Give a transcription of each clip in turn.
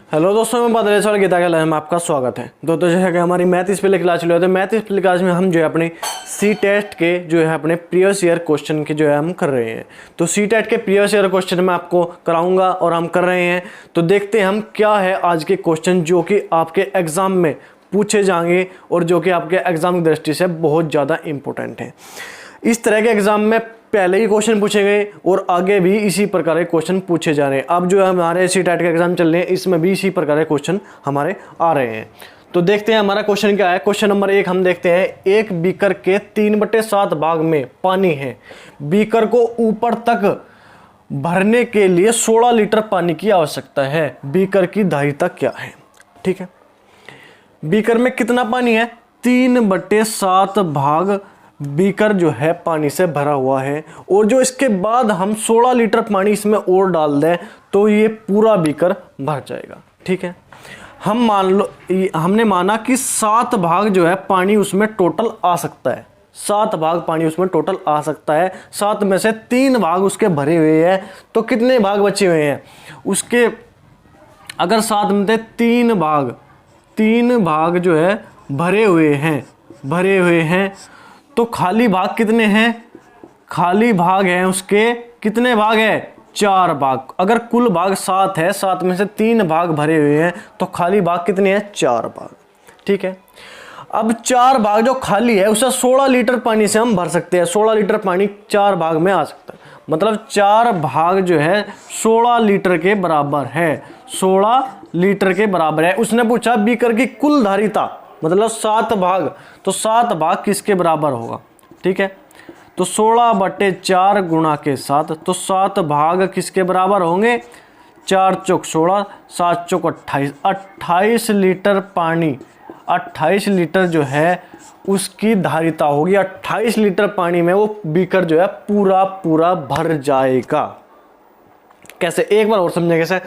Hello दोस्तों, मैं बादल गीता के में आपका स्वागत है। दोस्तों जैसे कि हमारी मैथ स्पेल क्लास चल रही है, तो मैथ स्पेल क्लास में हम जो है अपने सी टेस्ट के जो है अपने प्रीवियस ईयर क्वेश्चन के जो है हम कर रहे हैं। तो सी टेस्ट के प्रीवियस ईयर क्वेश्चन मैं आपको कराऊंगा और हम कर रहे हैं। तो देखते हैं हम क्या है आज के क्वेश्चन जो कि आपके एग्जाम में पूछे जाएंगे और जो कि आपके एग्जाम की दृष्टि से बहुत ज़्यादा इंपॉर्टेंट है। इस तरह के एग्जाम में पहले ही क्वेश्चन पूछे गए और आगे भी इसी प्रकार के क्वेश्चन पूछे जा रहे हैं। अब जो है हमारे सी टेट के एग्जाम चल रहे हैं, इसमें भी इसी प्रकार के क्वेश्चन हमारे आ रहे हैं। तो देखते हैं हमारा क्वेश्चन क्या है। क्वेश्चन नंबर 1 हम देखते हैं, एक बीकर के 3/7 भाग में पानी है। बीकर को ऊपर तक भरने के लिए 16 लीटर पानी की आवश्यकता है। बीकर की धारिता क्या है? ठीक है, बीकर में कितना पानी है? 3/7 भाग बीकर जो है पानी से भरा हुआ है, और जो इसके बाद हम 16 लीटर पानी इसमें और डाल दें तो ये पूरा बीकर भर जाएगा। ठीक है, हम मान लो हमने माना कि 7 भाग जो है पानी उसमें टोटल आ सकता है। 7 भाग पानी उसमें टोटल आ सकता है। 7 में से 3 भाग उसके भरे हुए हैं, तो कितने भाग बचे हुए हैं उसके? अगर 7 में से 3 भाग जो है भरे हुए हैं तो खाली भाग कितने हैं? खाली भाग हैं उसके कितने भाग हैं? 4 भाग। अगर कुल भाग 7 है, 7 में से 3 भाग भरे हुए हैं, तो खाली भाग कितने हैं? 4 भाग। ठीक है, अब 4 भाग जो खाली है उसे 16 लीटर पानी से हम भर सकते हैं। 16 लीटर पानी 4 भाग में आ सकता है, मतलब 4 भाग जो है 16 लीटर के बराबर है। 16 लीटर के बराबर है। उसने पूछा बीकर की कुल धारिता, मतलब 7 भाग, तो 7 भाग किसके बराबर होगा? ठीक है, तो 16/4 गुणा के 7, तो 7 भाग किसके बराबर होंगे? 4 चौक 16, 7 चौक 28। 28 लीटर पानी, 28 लीटर जो है उसकी धारिता होगी। 28 लीटर पानी में वो बीकर जो है पूरा भर जाएगा। कैसे? एक बार और समझे कैसे।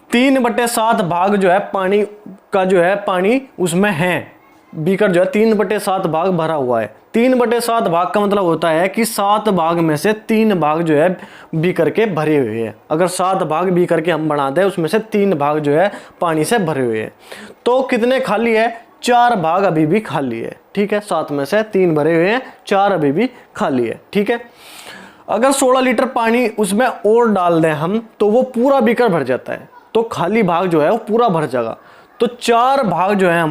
3/7 भाग जो है पानी का जो है पानी उसमें है, बीकर जो है 3/7 भाग भरा हुआ है। 3/7 भाग का मतलब होता है कि 7 भाग में से 3 भाग जो है बीकर के भरे हुए हैं। अगर 7 भाग बीकर के हम बना दें, उसमें से 3 भाग जो है पानी से भरे हुए हैं, तो कितने खाली है? 4 भाग अभी भी खाली है। ठीक है, 7 में से 3 भरे हुए हैं, 4 अभी भी खाली है। ठीक है, अगर 16 लीटर पानी उसमें और डाल दें हम, तो वो पूरा बीकर भर जाता है, तो खाली भाग जो है वो पूरा भर जाएगा। तो 4 भाग जो है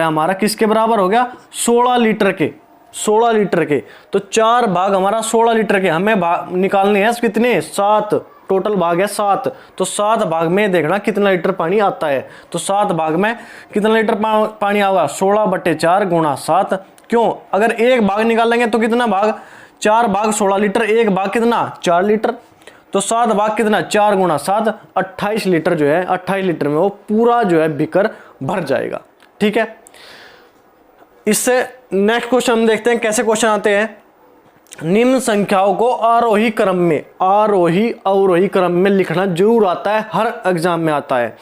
हमारा किसके बराबर हो गया? 16 लीटर के। 16 लीटर के, तो 4 भाग हमारा 16 लीटर के हमें भाग निकालने हैं कितने? 7। टोटल भाग है 7, तो 7 भाग में देखना कितना लीटर पानी आता है। तो 7 भाग में कितना लीटर पानी आएगा? 16/4 गुणा 7। क्यों? अगर एक भाग निकालेंगे तो कितना भाग? 4 भाग 16 लीटर, एक भाग कितना? 4 लीटर। तो 7 भाग कितना? 4 गुणा 7, 28 लीटर जो है, 28 लीटर में वो पूरा जो है बीकर भर जाएगा। ठीक है, इससे नेक्स्ट क्वेश्चन हम देखते हैं कैसे क्वेश्चन आते हैं। निम्न संख्याओं को आरोही अवरोही क्रम में लिखना जरूर आता है, हर एग्जाम में आता है।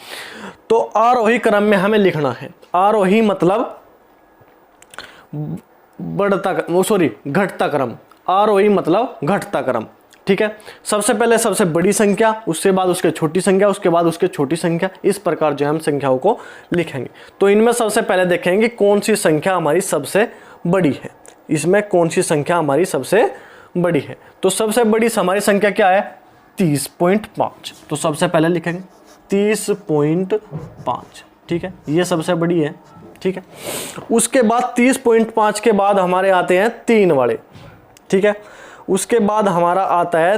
तो आरोही क्रम में हमें लिखना है। आरोही मतलब घटता क्रम। आरोही मतलब घटता क्रम। ठीक है, सबसे पहले सबसे बड़ी संख्या, उसके बाद उसके छोटी संख्या, उसके बाद उसके छोटी संख्या, इस प्रकार जो हम संख्याओं को लिखेंगे। तो इनमें सबसे पहले देखेंगे कौन सी संख्या हमारी सबसे बड़ी है। इसमें कौन सी संख्या हमारी सबसे बड़ी है? तो सबसे बड़ी हमारी संख्या क्या है? 30.5। तो सबसे पहले लिखेंगे 30.5। ठीक है, ये सबसे बड़ी है। ठीक है, उसके बाद 30.5 के बाद हमारे आते हैं 3 वाले। ठीक है, उसके बाद हमारा आता है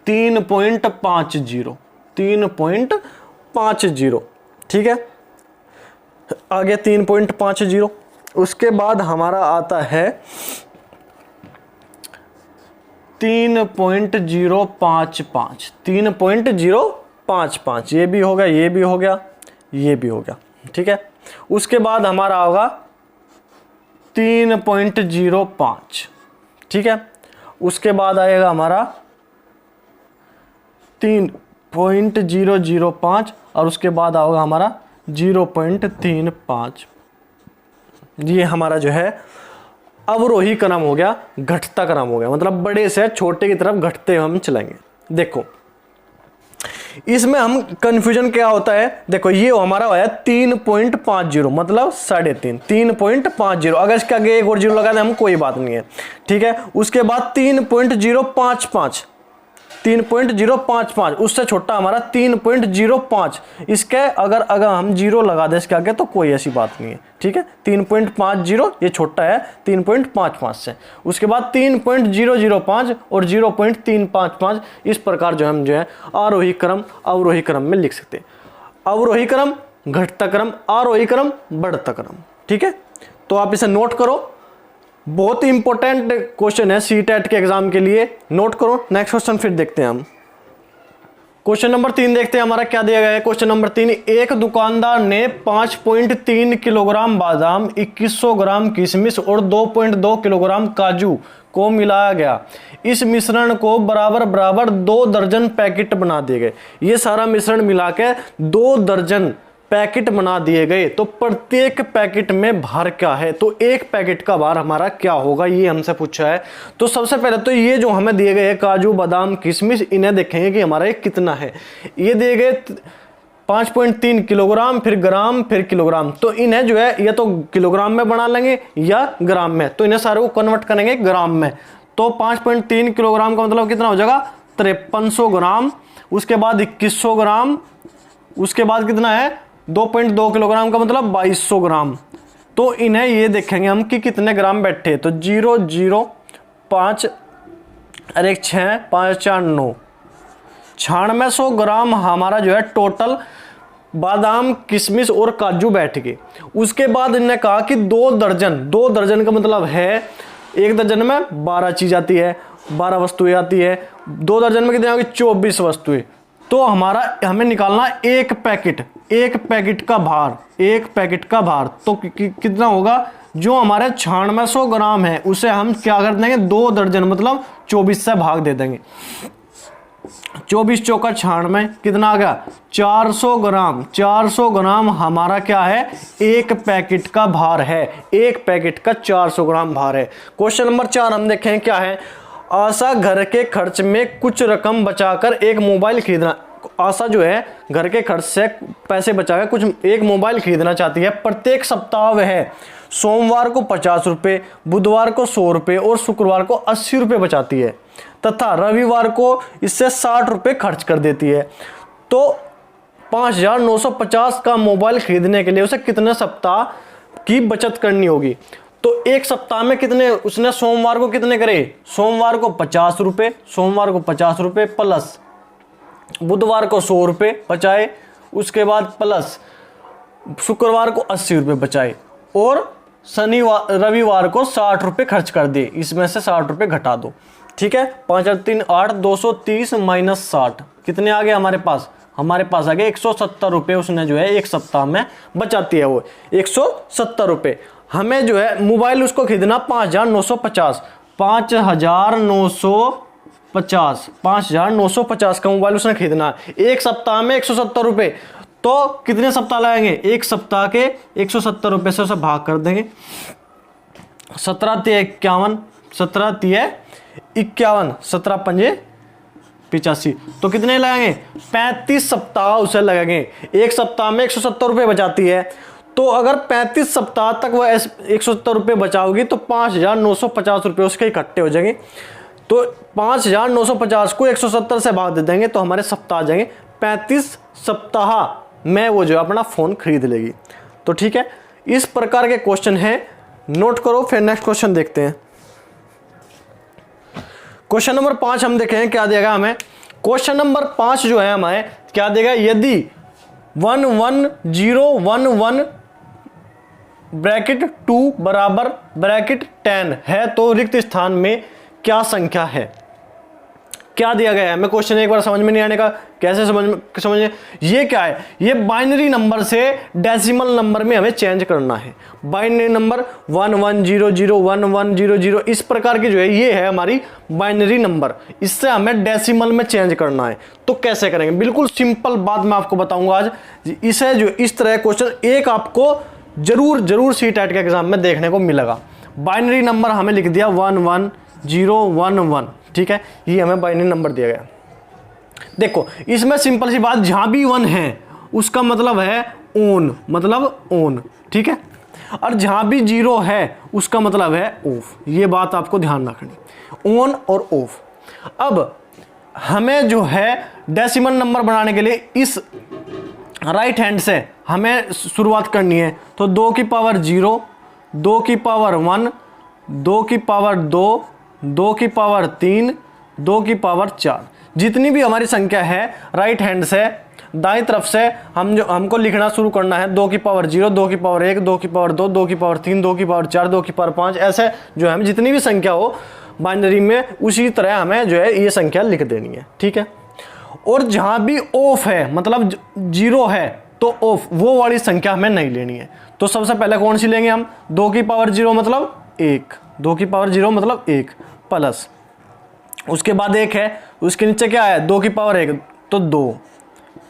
3.50। 3.50। ठीक है, आगे 3.50। उसके बाद हमारा आता है 3.055। 3.055, ये भी हो गया, ये भी हो गया, ये भी हो गया। ठीक है, उसके बाद हमारा होगा 3.05। ठीक है, उसके बाद आएगा हमारा 3.005 और उसके बाद आएगा हमारा 0.35। ये हमारा जो है अवरोही क्रम हो गया, घटता क्रम हो गया, मतलब बड़े से छोटे की तरफ घटते हम चलेंगे। देखो इसमें हम कंफ्यूजन क्या होता है, देखो ये हमारा आया 3.50 मतलब 3.5, 3.50। अगर इसके आगे एक और जीरो लगा दें हम कोई बात नहीं है, ठीक है। उसके बाद 3.055, 3.055, उससे छोटा हमारा 3.05। इसके अगर हम जीरो लगा दें इसके आगे तो कोई ऐसी बात नहीं है, ठीक है। 3.50 ये छोटा है 3.55 से। उसके बाद 3.005 और 0.355। इस प्रकार जो हम जो है आरोही क्रम अवरोही क्रम में लिख सकते हैं। अवरोही क्रम घटता क्रम, आरोही क्रम बढ़ता क्रम, ठीक है। तो आप इसे नोट करो, बहुत ही इंपॉर्टेंट क्वेश्चन है सीटेट के एग्जाम के लिए, नोट करो। नेक्स्ट क्वेश्चन फिर देखते हैं हम। क्वेश्चन नंबर 3 देखते हैं हमारा क्या दिया गया है। क्वेश्चन नंबर 3, एक दुकानदार ने 5.3 किलोग्राम बादाम, 2100 ग्राम किशमिश और 2.2 किलोग्राम काजू को मिलाया गया। इस मिश्रण को बराबर बराबर 2 दर्जन पैकेट बना दिए गए। ये सारा मिश्रण मिला के 2 दर्जन पैकेट बना दिए गए। तो प्रत्येक पैकेट में भार क्या है, तो एक पैकेट का भार हमारा क्या होगा, ये हमसे पूछा है। तो सबसे पहले तो ये जो हमें दिए गए काजू बादाम किशमिश, इन्हें देखेंगे कि हमारा ये कितना है। ये दिए गए 5.3 किलोग्राम, फिर ग्राम, फिर किलोग्राम। तो इन्हें जो है या तो किलोग्राम में बना लेंगे या ग्राम में, तो इन्हें सारे को कन्वर्ट करेंगे ग्राम में। तो 5.3 किलोग्राम का मतलब कितना हो जाएगा 5300 ग्राम। उसके बाद 2100 ग्राम, उसके बाद कितना है 2.2 किलोग्राम का मतलब 2200 ग्राम। तो इन्हें ये देखेंगे हम कि कितने ग्राम बैठे। तो 0 0 5 और 1 6 5 4 9, 9600 ग्राम हमारा जो है टोटल बादाम किशमिश और काजू बैठ गए। उसके बाद इन्होंने कहा कि 2 दर्जन का मतलब है 1 दर्जन में 12 चीज आती है, 12 वस्तुएं आती है। 2 दर्जन में कितनी होगी 24 वस्तुएं। तो हमें निकालना एक पैकेट का भार, एक पैकेट का भार। तो कितना होगा, जो हमारे 9600 ग्राम है उसे हम क्या कर देंगे 2 दर्जन मतलब 24 से भाग दे देंगे। 24 चौका 96, कितना आ गया 400 ग्राम। 400 ग्राम हमारा क्या है, एक पैकेट का भार है। एक पैकेट का 400 ग्राम भार है। क्वेश्चन नंबर 4 हम देखें क्या है। आशा घर के खर्च में कुछ रकम बचाकर एक मोबाइल खरीदना, आशा जो है घर के खर्च से पैसे बचाकर कुछ एक मोबाइल खरीदना चाहती है। प्रत्येक सप्ताह वह सोमवार को 50 रुपये, बुधवार को 100 रुपये और शुक्रवार को 80 रुपये बचाती है तथा रविवार को इससे 60 रुपये खर्च कर देती है। तो 5950 का मोबाइल खरीदने के लिए उसे कितने सप्ताह की बचत करनी होगी। तो एक सप्ताह में कितने, उसने सोमवार को कितने करे, सोमवार को 50 रुपये, सोमवार को 50 रुपये प्लस बुधवार को 100 रुपये बचाए, उसके बाद प्लस शुक्रवार को 80 रुपये बचाए और रविवार को 60 रुपये खर्च कर दिए। इसमें से 60 रुपये घटा दो, ठीक है। 5 और 3 8, 230 माइनस 60 कितने आ गए हमारे पास, हमारे पास आ गए 170 रुपये। उसने जो है एक सप्ताह में बचाती है वो 170 रुपये। हमें जो है मोबाइल उसको खरीदना 5950, 5950 का मोबाइल उसने खरीदना है। एक सप्ताह में 170 रुपये, तो कितने सप्ताह लगाएंगे, एक सप्ताह के 170 रुपये से उसे भाग कर देंगे। 17 तिया 51, 17 तिया 51, 17 पंजे 85, तो कितने लगाएंगे 35 सप्ताह उसे लगेंगे। एक सप्ताह में 170 रुपये बचाती है, तो अगर 35 सप्ताह तक वह 170 रुपये बचाओगी तो 5950 रुपये उसके इकट्ठे हो जाएंगे। तो 5950 को 170 से भाग दे देंगे तो हमारे सप्ताह आ जाएंगे। 35 सप्ताह में वो जो अपना फ़ोन खरीद लेगी। तो ठीक है, इस प्रकार के क्वेश्चन हैं, नोट करो। फिर नेक्स्ट क्वेश्चन देखते हैं। क्वेश्चन नंबर 5 हम देखें क्या देगा हमें। क्वेश्चन नंबर 5 जो है हमें क्या देगा, यदि 11011 ब्रैकेट 2 बराबर ब्रैकेट 10 है तो रिक्त स्थान में क्या संख्या है। क्या दिया गया है, मैं क्वेश्चन एक बार समझ में नहीं आने का, कैसे समझे। ये क्या है, ये बाइनरी नंबर से डेसिमल नंबर में हमें चेंज करना है। बाइनरी नंबर 11001100 इस प्रकार की जो है ये है हमारी बाइनरी नंबर, इससे हमें डेसिमल में चेंज करना है। तो कैसे करेंगे, बिल्कुल सिंपल बात मैं आपको बताऊंगा आज। इसे जो इस तरह क्वेश्चन एक आपको जरूर सीटेट के एग्जाम में देखने को मिलेगा। बाइनरी नंबर हमें लिख दिया 11011, ठीक है, ये हमें बाइनरी नंबर दिया गया। देखो इसमें सिंपल सी बात, जहां भी 1 है उसका मतलब है ऑन, मतलब ऑन, ठीक है। और जहां भी 0 है उसका मतलब है ऑफ। ये बात आपको ध्यान रखनी, ऑन और ऑफ। अब हमें जो है डेसिमल नंबर बनाने के लिए इस राइट हैंड से हमें शुरुआत करनी है। तो 2 की पावर 0, 2 की पावर 1, 2 की पावर 2, 2 की पावर 3, 2 की पावर 4, जितनी भी हमारी संख्या है राइट हैंड से दाईं तरफ से हमको लिखना शुरू करना है। 2 की पावर 0, 2 की पावर 1, 2 की पावर 2, 2 की पावर 3, 2 की पावर 4, 2 की पावर 5, ऐसे जो है जितनी भी संख्या हो बाइनरी में उसी तरह हमें जो है ये संख्या लिख देनी है, ठीक है। और जहां भी ऑफ है मतलब 0 है तो ऑफ, वो वाली संख्या हमें नहीं लेनी है। तो सबसे पहले कौन सी लेंगे हम, 2 की पावर 0 मतलब 1, 2 की पावर 0 मतलब 1 प्लस, उसके बाद 1 है, उसके नीचे क्या है 2 की पावर 1 तो 2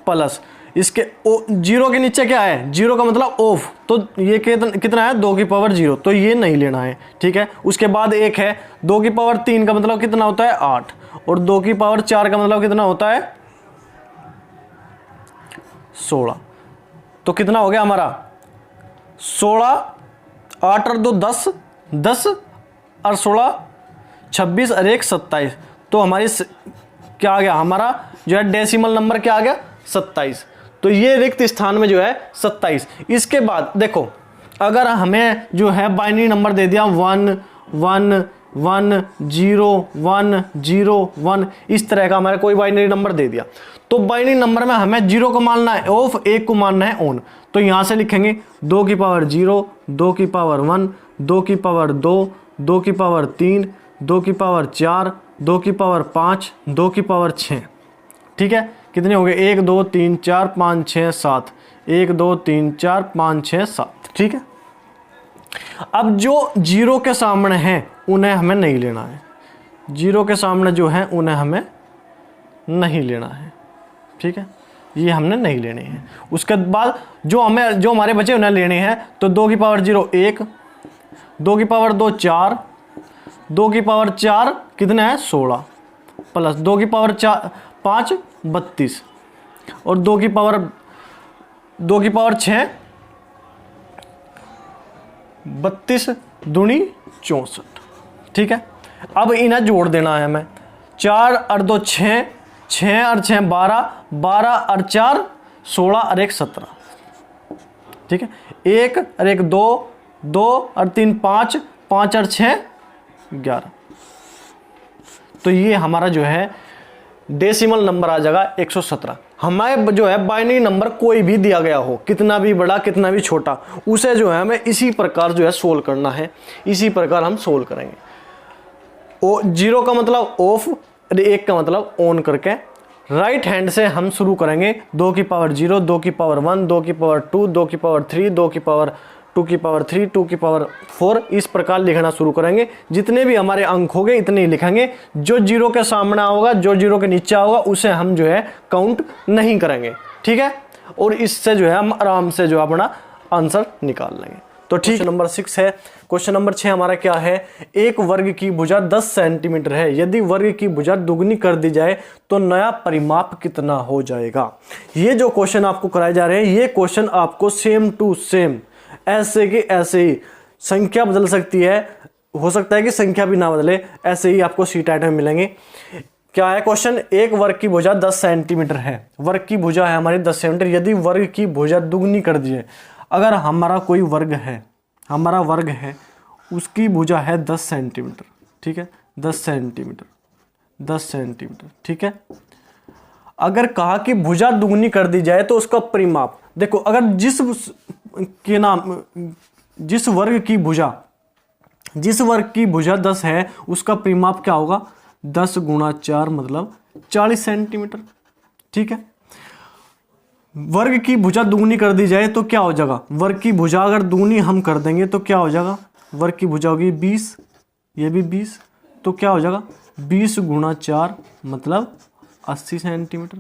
प्लस, इसके 0 के नीचे क्या है 0 का मतलब ऑफ, तो ये कितना है 2 की पावर 0, तो ये नहीं लेना है, ठीक है। उसके बाद 1 है, 2 की पावर 3 का मतलब कितना होता है 8, और 2 की पावर 4 का मतलब कितना होता है 16। तो कितना हो गया हमारा 16, 8 और 2 10, 10 और 16 26 और 1 27। तो हमारी क्या आ गया हमारा जो है डेसिमल नंबर क्या आ गया 27। तो ये रिक्त स्थान में जो है 27। इसके बाद देखो अगर हमें जो है बाइनरी नंबर दे दिया 1 1 1 0 1 0 1, इस तरह का हमारा कोई बाइनरी नंबर दे दिया, तो बाइनरी नंबर में हमें 0 को मानना है ऑफ, 1 को मानना है ऑन। तो यहां से लिखेंगे 2 की पावर 0, 2 की पावर 1, 2 की पावर 2, 2 की पावर 3, 2 की पावर 4, 2 की पावर 5, 2 की पावर 6, ठीक है। कितने हो गए 1 2 3 4 5 6 7, 1 2 3 4 5 6 7, ठीक है। अब जो 0 के सामने हैं उन्हें हमें नहीं लेना है, 0 के सामने जो है उन्हें हमें नहीं लेना है, ठीक है, ये हमने नहीं लेने हैं। उसके बाद जो हमारे बचे उन्हें लेने हैं, तो 2 की पावर 0 1, 2 की पावर 2 4, 2 की पावर 4 कितना है 16 प्लस 2 की पावर 5 32, और 2 की पावर 6 32 दूनी 64, ठीक है। अब इन्हें जोड़ देना है हमें, 4 और 2 6, 6 और 6 12, 12 और 4 16 और 1 17, ठीक है। 1 और 1 2, 2 और 3 5, 5 और 6 11। तो ये हमारा जो है डेसिमल नंबर आ जाएगा 117। हमारे जो है बाइनरी नंबर कोई भी दिया गया हो, कितना भी बड़ा कितना भी छोटा, उसे जो है हमें इसी प्रकार जो है सोल्व करना है, इसी प्रकार हम सोल्व करेंगे। 0 का मतलब ऑफ, 1 का मतलब ऑन करके राइट हैंड से हम शुरू करेंगे। 2 की पावर 0, 2 की पावर 1, 2 की पावर 2, 2 की पावर 3, 2 की पावर 2 की पावर 3, 2 की पावर 4, इस प्रकार लिखना शुरू करेंगे। जितने भी हमारे अंक होंगे इतने ही लिखेंगे। जो 0 के सामने होगा, जो 0 के नीचे होगा, उसे हम जो है काउंट नहीं करेंगे, ठीक है। और इससे जो है हम आराम से जो अपना आंसर निकाल लेंगे। तो ठीक, नंबर 6 है। क्वेश्चन नंबर 6 हमारा क्या है, एक वर्ग की भुजा 10 सेंटीमीटर है, यदि वर्ग की भुजा दुगनी कर दी जाए तो नया परिमाप कितना हो जाएगा। ये जो क्वेश्चन आपको कराए जा रहे हैं, ये क्वेश्चन आपको सेम टू सेम ऐसे के ऐसे ही, संख्या बदल सकती है, हो सकता है कि संख्या भी ना बदले, ऐसे ही आपको शीट आइटम मिलेंगे। क्या है क्वेश्चन, एक वर्ग की भुजा 10 सेंटीमीटर है, वर्ग की भुजा है हमारी 10 सेंटीमीटर, यदि वर्ग की भुजा दुगनी कर दी जाए। अगर हमारा कोई वर्ग है, हमारा वर्ग है, उसकी भुजा है 10 सेंटीमीटर, ठीक है, 10 सेंटीमीटर, 10 सेंटीमीटर, ठीक है। अगर कहा कि भुजा दुगनी कर दी जाए तो उसका परिमाप देखो, अगर जिस वर्ग की भुजा 10 है उसका परिमाप क्या होगा, 10 गुणा 4 मतलब 40 सेंटीमीटर, ठीक है। वर्ग की भुजा दुगनी कर दी जाए तो क्या हो जाएगा, वर्ग की भुजा अगर दुगनी हम कर देंगे तो क्या हो जाएगा, वर्ग की भुजा होगी 20, ये भी 20, तो क्या हो जाएगा 20 गुणा 4 मतलब 80 सेंटीमीटर।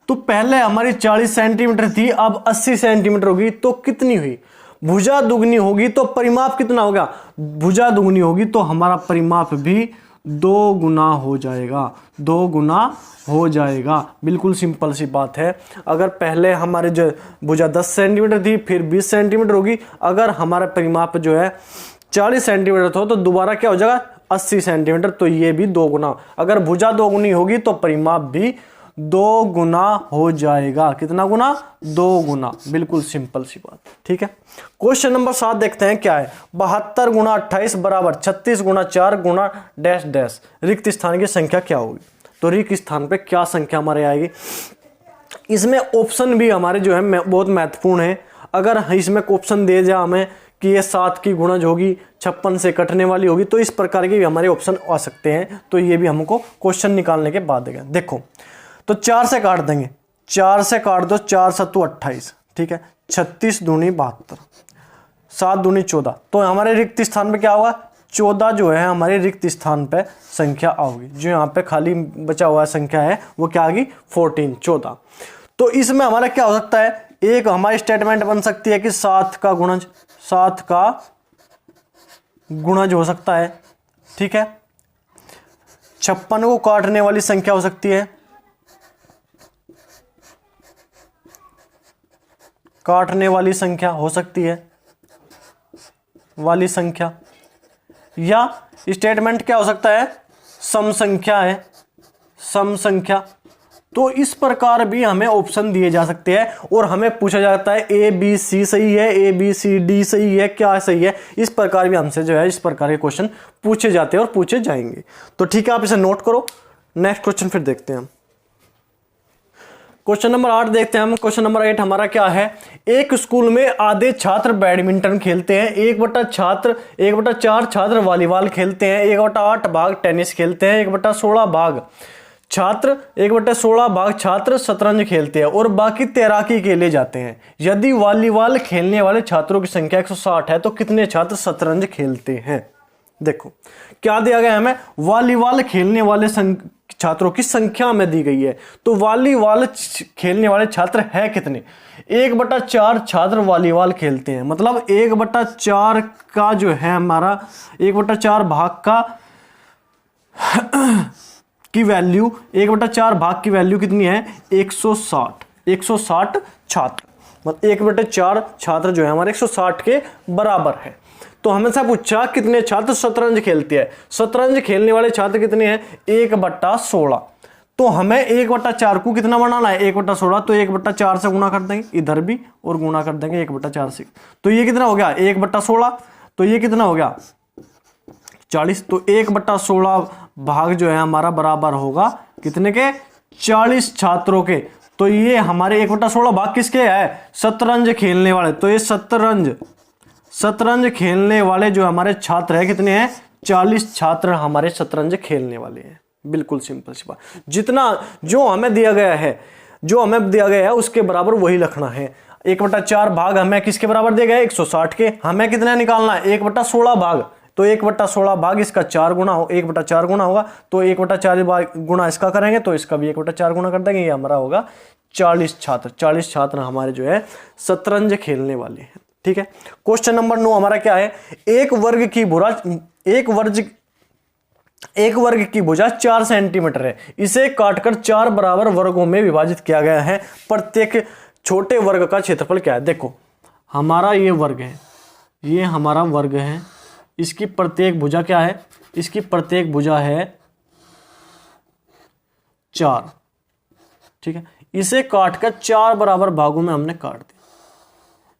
तो पहले हमारी 40 सेंटीमीटर थी, अब 80 सेंटीमीटर होगी, तो कितनी हुई, भुजा दुगनी होगी तो परिमाप कितना होगा, भुजा दुगनी होगी तो हमारा परिमाप भी 2 गुना हो जाएगा, 2 गुना हो जाएगा। बिल्कुल सिंपल सी बात है। अगर पहले हमारे जो भुजा 10 सेंटीमीटर थी, फिर 20 सेंटीमीटर होगी। अगर हमारा परिमाप जो है 40 सेंटीमीटर था तो दोबारा क्या हो जाएगा 80 सेंटीमीटर, तो ये भी 2 गुना। अगर भुजा 2 गुनी होगी तो परिमाप भी 2 गुना हो जाएगा। कितना गुना? 2 गुना। बिल्कुल सिंपल सी बात, ठीक है। क्वेश्चन नंबर 7 देखते हैं क्या है। 72 गुना 28 बराबर 36 गुना 4 गुना डैश डैश। रिक्त स्थान की संख्या क्या होगी? तो रिक्त स्थान पे क्या संख्या हमारे आएगी? इसमें ऑप्शन भी हमारे जो है बहुत महत्वपूर्ण है। अगर इसमें ऑप्शन दे जाए हमें कि ये 7 की गुणज होगी, 56 से कटने वाली होगी, तो इस प्रकार के भी हमारे ऑप्शन आ सकते हैं। तो ये भी हमको क्वेश्चन निकालने के बाद देगा। देखो, तो 4 से काट देंगे, 4 से काट दो, 4 सत्तू 28, ठीक है। 36 दूनी 72, 7 दूनी 14, तो हमारे रिक्त स्थान पे क्या होगा? 14 जो है हमारे रिक्त स्थान पे संख्या आओगी। जो यहाँ पे खाली बचा हुआ संख्या है वो क्या आएगी? 14, 14। तो इसमें हमारा क्या हो सकता है? एक हमारी स्टेटमेंट बन सकती है कि 7 का गुणज, 7 का गुणज हो सकता है, ठीक है। 56 को काटने वाली संख्या हो सकती है, काटने वाली संख्या हो सकती है, वाली संख्या। या स्टेटमेंट क्या हो सकता है? सम संख्या है, सम संख्या। तो इस प्रकार भी हमें ऑप्शन दिए जा सकते हैं और हमें पूछा जाता है ए बी सी सही है, ए बी सी डी सही है, क्या सही है। इस प्रकार भी हमसे जो है इस प्रकार के क्वेश्चन पूछे जाते हैं और पूछे जाएंगे। तो ठीक है, आप इसे नोट करो। नेक्स्ट क्वेश्चन फिर देखते हैं हम। क्वेश्चन नंबर 8 देखते हैं हम। क्वेश्चन नंबर 8 हमारा क्या है? एक स्कूल में आधे छात्र बैडमिंटन खेलते हैं, 1/4 छात्र वॉलीबॉल खेलते हैं, 1/8 भाग टेनिस खेलते हैं, 1/16 भाग छात्र 1/16 भाग छात्र शतरंज खेलते हैं और बाकी तैराकी के लिए जाते हैं। यदि वॉलीबॉल खेलने वाले छात्रों की संख्या 160 है तो कितने छात्र शतरंज खेलते हैं? देखो क्या दिया गया है हमें? वॉलीबॉल खेलने वाले छात्रों की संख्या हमें दी गई है। तो वॉलीबॉल खेलने वाले छात्र है कितने? 1/4 छात्र वॉलीबॉल खेलते हैं, मतलब 1/4 का जो है हमारा 1/4 भाग का की वैल्यू, 1/4 भाग की वैल्यू कितनी है? 160 छात्र, मतलब 1/4 छात्र जो है हमारे 160 के बराबर है। तो हमें से पूछा कितने छात्र शतरंज खेलते हैं। शतरंज खेलने वाले छात्र कितने हैं? 1/16। तो हमें 1/4 को कितना बनाना है? 1/16। तो 1/4 से गुना कर देंगे इधर भी और गुना कर देंगे 1/4 से। तो ये कितना हो गया? 1/16। तो ये कितना हो गया? 40। तो 1/16 भाग जो है हमारा बराबर होगा कितने के? 40 छात्रों के। तो ये हमारे 1/16 भाग किसके है? शतरंज खेलने वाले। तो ये शतरंज खेलने वाले जो हमारे छात्र है कितने हैं? 40 छात्र हमारे शतरंज खेलने वाले हैं। बिल्कुल सिंपल सी बात। जितना जो हमें दिया गया है उसके बराबर वही लिखना है। 1/4 भाग हमें किसके बराबर दिया गया है? 160 के। हमें कितना निकालना है? 1/16 भाग। तो 1/16 भाग इसका 4 गुना हो, 1/4 गुना होगा। तो 1/4 गुना इसका करेंगे तो इसका भी 1/4 गुना कर देंगे। ये हमारा होगा 40 छात्र। 40 छात्र हमारे जो है शतरंज खेलने वाले हैं, ठीक है। क्वेश्चन नंबर 9 हमारा क्या है? एक वर्ग की भुजा 4 सेंटीमीटर है। इसे काटकर 4 बराबर वर्गों में विभाजित किया गया है। प्रत्येक छोटे वर्ग का क्षेत्रफल क्या है? देखो हमारा ये वर्ग है, ये हमारा वर्ग है। इसकी प्रत्येक भुजा क्या है? इसकी प्रत्येक भुजा है 4, ठीक है। इसे काटकर 4 बराबर भागों में हमने काट दिया।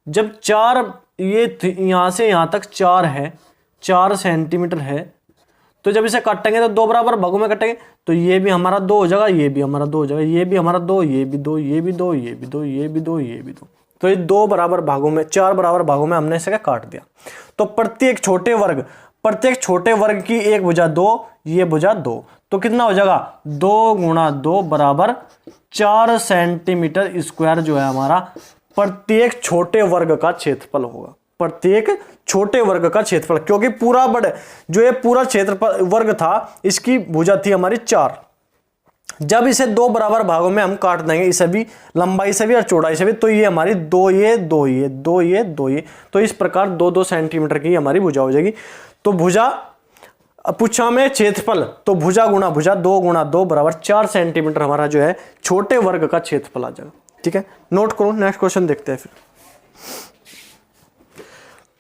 जब 4 ये यहां से यहां तक 4 है, 4 सेंटीमीटर है, तो जब इसे काटेंगे तो 2 बराबर भागों में काटेंगे। तो ये भी हमारा 2 हो जाएगा, ये भी हमारा 2 हो जाएगा, ये भी हमारा 2, ये भी 2, ये भी 2, ये भी 2, ये भी 2, ये भी 2। तो ये 2 बराबर भागों में, 4 बराबर भागों में हमने इसे काट दिया। तो प्रत्येक छोटे वर्ग की एक भुजा 2, ये भुजा 2। तो कितना हो जाएगा? 2 गुणा 2 बराबर 4 सेंटीमीटर स्क्वायर जो है हमारा प्रत्येक छोटे वर्ग का क्षेत्रफल होगा। प्रत्येक छोटे वर्ग का क्षेत्रफल, क्योंकि पूरा जो ये पूरा क्षेत्रफल वर्ग था, इसकी भुजा थी हमारी 4। जब इसे 2 बराबर भागों में हम काट देंगे, इसे भी, लंबाई से भी और चौड़ाई से भी, तो ये हमारी 2 ये 2 ये 2 ये 2 ये, तो इस प्रकार 2-2 सेंटीमीटर की हमारी भुजा हो जाएगी। तो भुजा अब पूछा हमें क्षेत्रफल, तो भुजा गुणा भुजा 2 गुणा 2 बराबर 4 सेंटीमीटर हमारा जो है छोटे वर्ग का क्षेत्रफल आ जाएगा। ठीक है, नोट करो। नेक्स्ट क्वेश्चन देखते हैं फिर।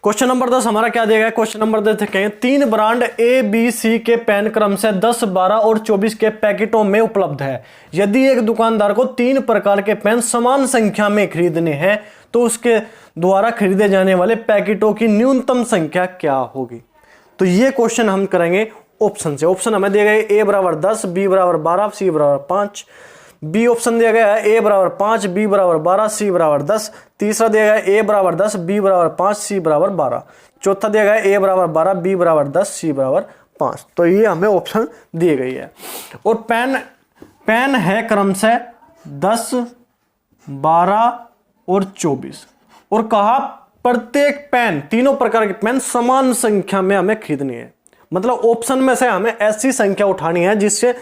क्वेश्चन नंबर 10 हमारा क्या दिया गया है? क्वेश्चन नंबर 10 देखेंगे, 3 ब्रांड ए बी सी के पेन क्रम से 10, 12 और 24 के पैकेटों में उपलब्ध है। यदि एक दुकानदार को 3 प्रकार के पेन समान संख्या में खरीदने हैं तो उसके द्वारा खरीदे जाने वाले पैकेटों की न्यूनतम संख्या क्या होगी? तो ये क्वेश्चन हम करेंगे ऑप्शन से। ऑप्शन हमें दिए गए ए बराबर 10, बी बराबर 12, सी बराबर 5। बी ऑप्शन दिया गया है ए बराबर 5, बी बराबर 12, सी बराबर 10। तीसरा दिया गया है ए बराबर 10, बी बराबर 5, सी बराबर 12। चौथा दिया गया है ए बराबर 12, बी बराबर 10, सी बराबर 5। तो ये हमें ऑप्शन दिए गई है। और पेन है क्रम से 10, 12 और 24। और कहा प्रत्येक पेन, तीनों प्रकार के पेन समान संख्या में हमें खरीदनी है। मतलब ऑप्शन में से हमें ऐसी संख्या उठानी है जिससे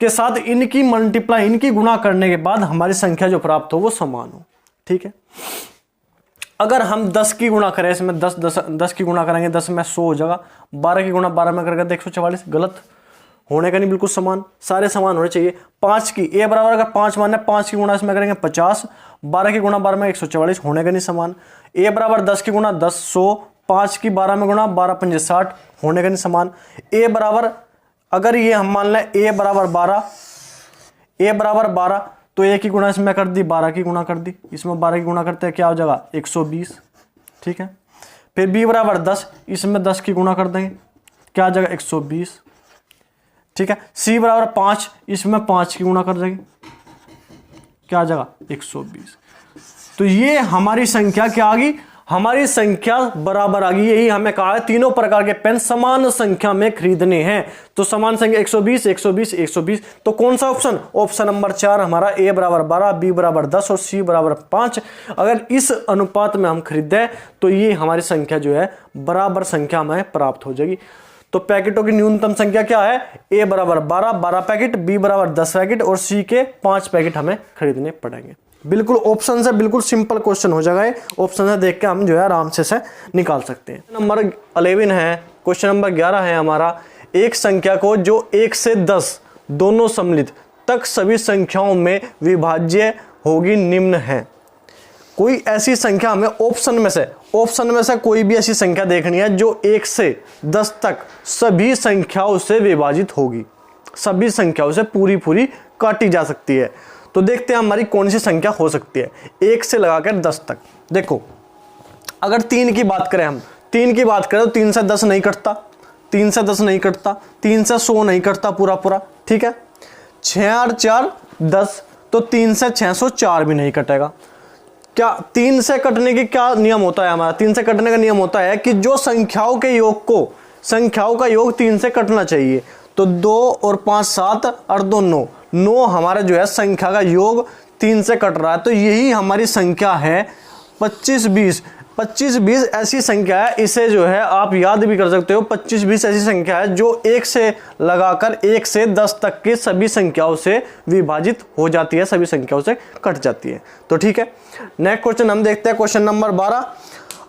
के साथ इनकी मल्टीप्लाई, इनकी गुणा करने के बाद हमारी संख्या जो प्राप्त हो वो समान हो। ठीक है, अगर हम 10 की गुणा करें, इसमें 10 की गुणा करेंगे 10 में 100 हो जाएगा। 12 की गुणा 12 में करेंगे 144, गलत होने का नहीं, बिल्कुल समान, सारे समान होने चाहिए। 5 की ए बराबर अगर 5 मानना है, 5 की गुणा इसमें करेंगे 50, 12 की गुणा 12 में 144, होने का नहीं समान। ए बराबर 10 की गुणा 10, 100, 5 की 12 में गुणा 12 पंजे 60, होने का नहीं समान। ए बराबर अगर ये हम मान लें ए बराबर 12, ए बराबर 12 तो ए की गुणा इसमें कर दी, 12 की गुणा कर दी, इसमें 12 की गुणा करते हैं क्या हो जाएगा 120। ठीक है, फिर बी बराबर 10, इसमें 10 की गुणा कर देंगे क्या आ जाएगा 120। ठीक है, सी बराबर 5, इसमें 5 की गुणा कर देंगे क्या आ जाएगा 120। तो ये हमारी संख्या क्या आ गई? हमारी संख्या बराबर आ गई। यही हमें कहा है तीनों प्रकार के पेन समान संख्या में खरीदने हैं। तो समान संख्या 120, 120, 120। तो कौन सा ऑप्शन? ऑप्शन नंबर 4 हमारा ए बराबर 12, बी बराबर 10 और सी बराबर 5। अगर इस अनुपात में हम खरीदें तो ये हमारी संख्या जो है बराबर संख्या हमें प्राप्त हो जाएगी। तो पैकेटों की न्यूनतम संख्या क्या है? ए बराबर 12 पैकेट, बी बराबर 10 पैकेट और सी के 5 पैकेट हमें खरीदने पड़ेंगे। बिल्कुल ऑप्शन से बिल्कुल सिंपल क्वेश्चन हो जाएगा। ऑप्शन से देख के हम जो है आराम से निकाल सकते हैं। नंबर 11 है। क्वेश्चन नंबर 11 है हमारा, एक संख्या को जो 1 से 10 दोनों सम्मिलित तक सभी संख्याओं में विभाज्य होगी निम्न है। कोई ऐसी संख्या हमें ऑप्शन में से कोई भी ऐसी संख्या देखनी है जो 1 से 10 तक सभी संख्याओं से विभाजित होगी, सभी संख्याओं से पूरी काटी जा सकती है। तो देखते हैं हमारी कौन सी संख्या हो सकती है 1 से लगाकर 10 तक। देखो अगर 3 की बात करें, हम 3 की बात करें तो 3 से 10 नहीं कटता, 3 से 10 नहीं कटता, 3 से 100 नहीं कटता पूरा। ठीक है, 6 और 4 10, तो 3 से 604 भी नहीं कटेगा। क्या 3 से कटने की क्या नियम होता है हमारा? 3 से कटने का नियम होता है कि जो संख्याओं का योग 3 से कटना चाहिए। तो 2 और 5 7 और 2 9 हमारा जो है संख्या का योग 3 से कट रहा है। तो यही हमारी संख्या है 25 20 ऐसी संख्या है, इसे जो है आप याद भी कर सकते हो। 25 20 ऐसी संख्या है जो 1 से लगाकर 1 से 10 तक की सभी संख्याओं से विभाजित हो जाती है, सभी संख्याओं से कट जाती है। तो ठीक है, नेक्स्ट क्वेश्चन हम देखते हैं। क्वेश्चन नंबर 12,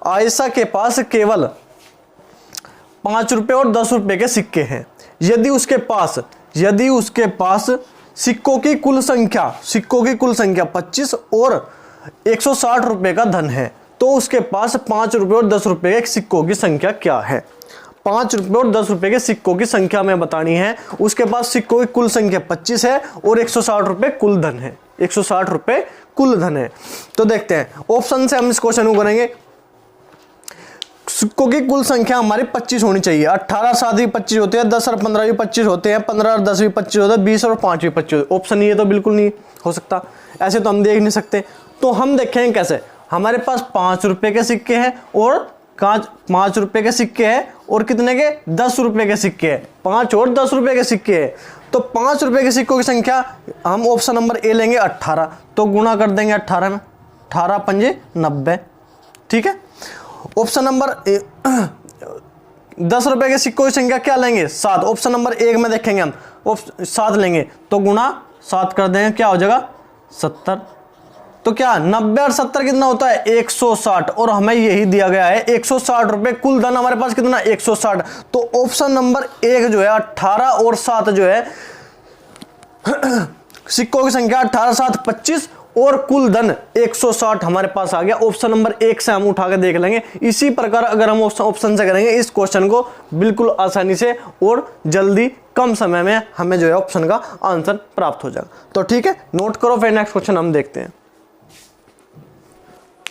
आयशा के पास केवल 5 रुपए और 10 रुपए के सिक्के हैं। यदि उसके पास सिक्कों की कुल संख्या 25 और 160 रुपए का धन है तो उसके पास 5 रुपए और 10 रुपए के सिक्कों की संख्या क्या है? 5 रुपए और 10 रुपए के सिक्कों की संख्या हमें बतानी है। उसके पास सिक्कों की कुल संख्या 25 है और 160 रुपए कुल धन है, 160 रुपए कुल धन है। तो देखते हैं ऑप्शन से हम इस क्वेश्चन को करेंगे। सिक्कों की कुल संख्या हमारी 25 होनी चाहिए। 18 7 भी 25 होते हैं, 10 और 15 भी 25 होते हैं, 15 और 10 भी 25 होते हैं, 20 और 5 भी 25 होते हैं। ऑप्शन ये तो बिल्कुल नहीं हो सकता, ऐसे तो हम देख नहीं सकते। तो हम देखेंगे कैसे। हमारे पास 5 रुपए के सिक्के हैं और 5 रुपए के सिक्के हैं और कितने के 10 रुपए के सिक्के हैं, 5 और 10 रुपए के सिक्के हैं। तो 5 रुपए के सिक्कों की संख्या हम ऑप्शन नंबर ए लेंगे 18, तो गुणा कर देंगे 18 में, 18 पंजे 90। ठीक है, ऑप्शन नंबर 10 रुपए के सिक्कों की संख्या क्या लेंगे 7। ऑप्शन नंबर 1 में देखेंगे हम 7 लेंगे तो गुणा 7 कर देंगे क्या हो जाएगा 70। तो क्या 90 और 70 कितना होता है 160, और हमें यही दिया गया है 160 रुपए। कुल धन हमारे पास कितना 160। तो ऑप्शन नंबर 1 जो है 18 और 7 जो है सिक्कों की संख्या 18 7 25 और कुल धन 160 हमारे पास आ गया। ऑप्शन नंबर 1 से हम उठा के देख लेंगे। इसी प्रकार अगर हम ऑप्शन से करेंगे इस क्वेश्चन को बिल्कुल आसानी से और जल्दी कम समय में हमें जो है ऑप्शन का आंसर प्राप्त हो जाएगा। तो ठीक है, नोट करो। फिर नेक्स्ट क्वेश्चन हम देखते हैं।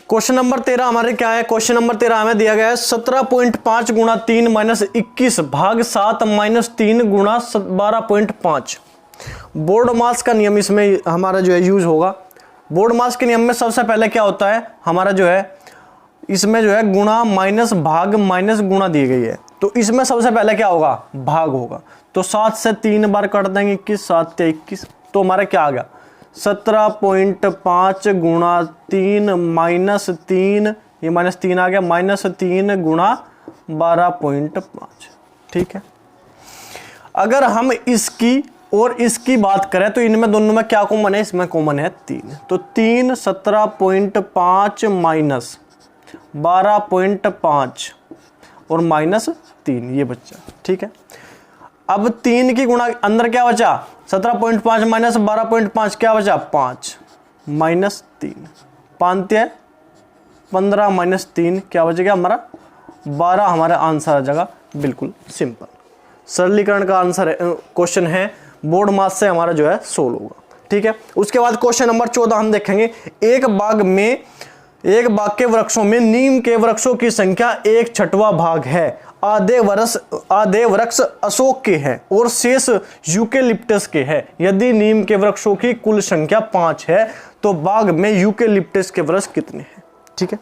क्वेश्चन नंबर 13 हमारे क्या है। क्वेश्चन नंबर 13 हमें दिया गया है 17.5 गुणा 3 माइनस 21 भाग 7 माइनस 3 गुणा 12.5। बोर्ड मास का नियम इसमें हमारा जो है यूज होगा। बोर्ड मास के नियम में सबसे पहले क्या होता है हमारा जो है इसमें जो है गुणा माइनस भाग माइनस गुणा दी गई है। तो इसमें सबसे पहले क्या होगा भाग होगा। तो 7 से 3 बार काट देंगे 21 7 या 21। तो हमारा क्या आ गया 17.5 गुणा 3 माइनस 3, ये माइनस 3 आ गया, माइनस 3 गुणा 12.5। ठीक है, अगर हम इसकी और इसकी बात करें तो इनमें दोनों में क्या कॉमन है, इसमें कॉमन है 3। तो 3 17.5 माइनस 12.5 और माइनस 3 ये बच्चा। ठीक है, अब 3 की गुणा अंदर क्या बचा 17.5 माइनस 12.5 क्या बचा 5 माइनस 3 5 15 माइनस 3 क्या बचेगा हमारा 12 हमारा आंसर आ जाएगा। बिल्कुल सिंपल सरलीकरण का आंसर क्वेश्चन है। बोर्ड मास से हमारा जो है 16 होगा। ठीक है, उसके बाद क्वेश्चन नंबर 14 हम देखेंगे। एक बाग के वृक्षों में नीम के वृक्षों की संख्या 1/6 भाग है। आधे वृक्ष अशोक के हैं और शेष यूकेलिप्टस के हैं। यदि नीम के वृक्षों की कुल संख्या 5 है तो बाग में यूकेलिप्टस के वृक्ष कितने हैं। ठीक है,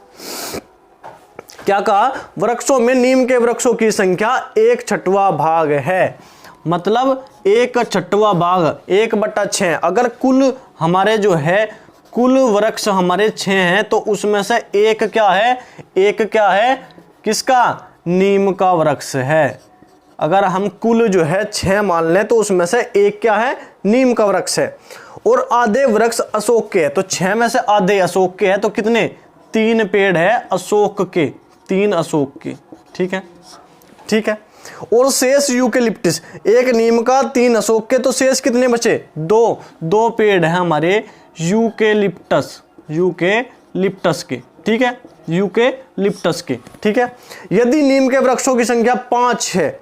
क्या कहा वृक्षों में नीम के वृक्षों की संख्या 1/6 भाग है, मतलब 1/6 भाग 1/6। अगर कुल हमारे जो है कुल वृक्ष हमारे 6 हैं तो उसमें से एक क्या है किसका नीम का वृक्ष है। अगर हम कुल जो है 6 मान लें तो उसमें से एक क्या है नीम का वृक्ष है। और आधे वृक्ष अशोक के है तो 6 में से आधे अशोक के है तो कितने 3 पेड़ है अशोक के 3 अशोक के। ठीक है, और शेष यूकेलिप्टस एक नीम का 3 अशोक के तो शेष कितने बचे 2 पेड़ है हमारे यूकेलिप्टस के। ठीक है, यूकेलिप्टस के। ठीक है, यदि नीम के वृक्षों की संख्या 5 है,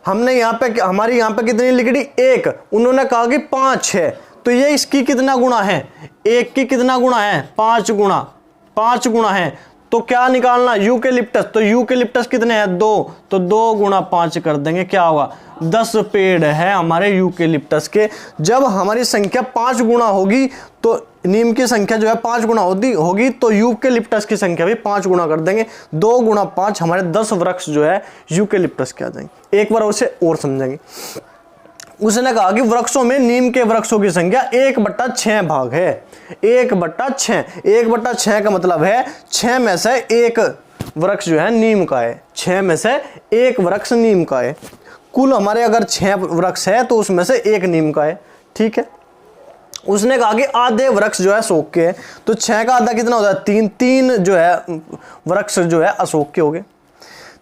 हमने हमारी यहाँ पे कितनी लिख दी 1, उन्होंने कहा कि 5 है तो ये इसकी कितना गुणा है 1 की कितना गुणा है 5 गुणा है। तो क्या निकालना यूकेलिप्टस, तो यूकेलिप्टस कितने हैं 2, तो 2 गुणा 5 कर देंगे क्या होगा 10 पेड़ है हमारे यूकेलिप्टस के। जब हमारी संख्या 5 गुणा होगी तो नीम की संख्या जो है 5 गुणा होगी तो यूकेलिप्टस की संख्या भी 5 गुणा कर देंगे। 2 गुणा 5 हमारे 10 वृक्ष जो है यूकेलिप्टस के आ जाएंगे। एक बार उसे और समझेंगे। उसने कहा कि वृक्षों में नीम के वृक्षों की संख्या 1/6 भाग है। 1/6 का मतलब है 6 में से एक वृक्ष जो है नीम का है। 6 में से एक वृक्ष नीम का है। कुल हमारे अगर 6 वृक्ष है तो उसमें से एक नीम का है। ठीक है, उसने कहा कि आधे वृक्ष जो है अशोक के है तो 6 का आधा कितना होता है 3 जो है वृक्ष जो है अशोक के हो गए।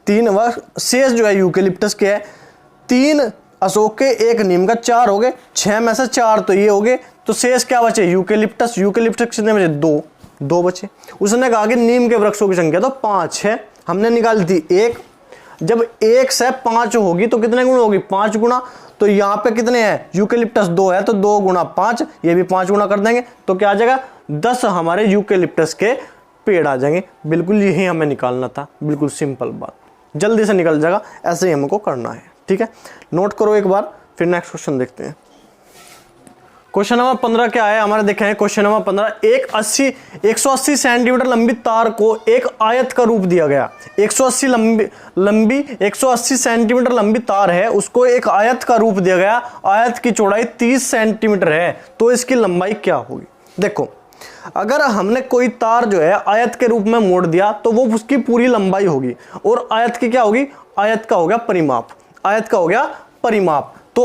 3 वृक्ष शेष जो है यूकेलिप्टस के है। 3 अशोक के 1 नीम का 4 हो गए। 6 में से 4 तो ये हो गए तो शेष क्या बचे यूकेलिप्टस कितने बचे 2 बचे। उसने कहा कि नीम के वृक्षों की संख्या तो 5 है, हमने निकाली थी 1। जब 1 से 5 होगी तो कितने गुना होगी 5 गुना। तो यहाँ पे कितने हैं यूकेलिप्टस 2 है तो 2 गुना 5, ये भी 5 गुना कर देंगे तो क्या आ जाएगा 10 हमारे यूकेलिप्टस के पेड़ आ जाएंगे। बिल्कुल यही हमें निकालना था। बिल्कुल सिंपल बात, जल्दी से निकल जाएगा, ऐसे ही हमको करना है। ठीक है, नोट करो एक बार, फिर नेक्स्ट क्वेश्चन देखते हैं। क्वेश्चन नंबर 15 क्या है हमारे देखें। क्वेश्चन नंबर 15 180 सेंटीमीटर लंबी तार को एक आयत का रूप दिया गया। 180 सेंटीमीटर लंबी तार है, उसको एक आयत का रूप दिया गया। आयत की चौड़ाई 30 सेंटीमीटर है तो इसकी लंबाई क्या होगी। देखो, अगर हमने कोई तार जो है आयत के रूप में मोड़ दिया तो वो उसकी पूरी लंबाई होगी। और आयत की क्या होगी, आयत का हो गया परिमाप। तो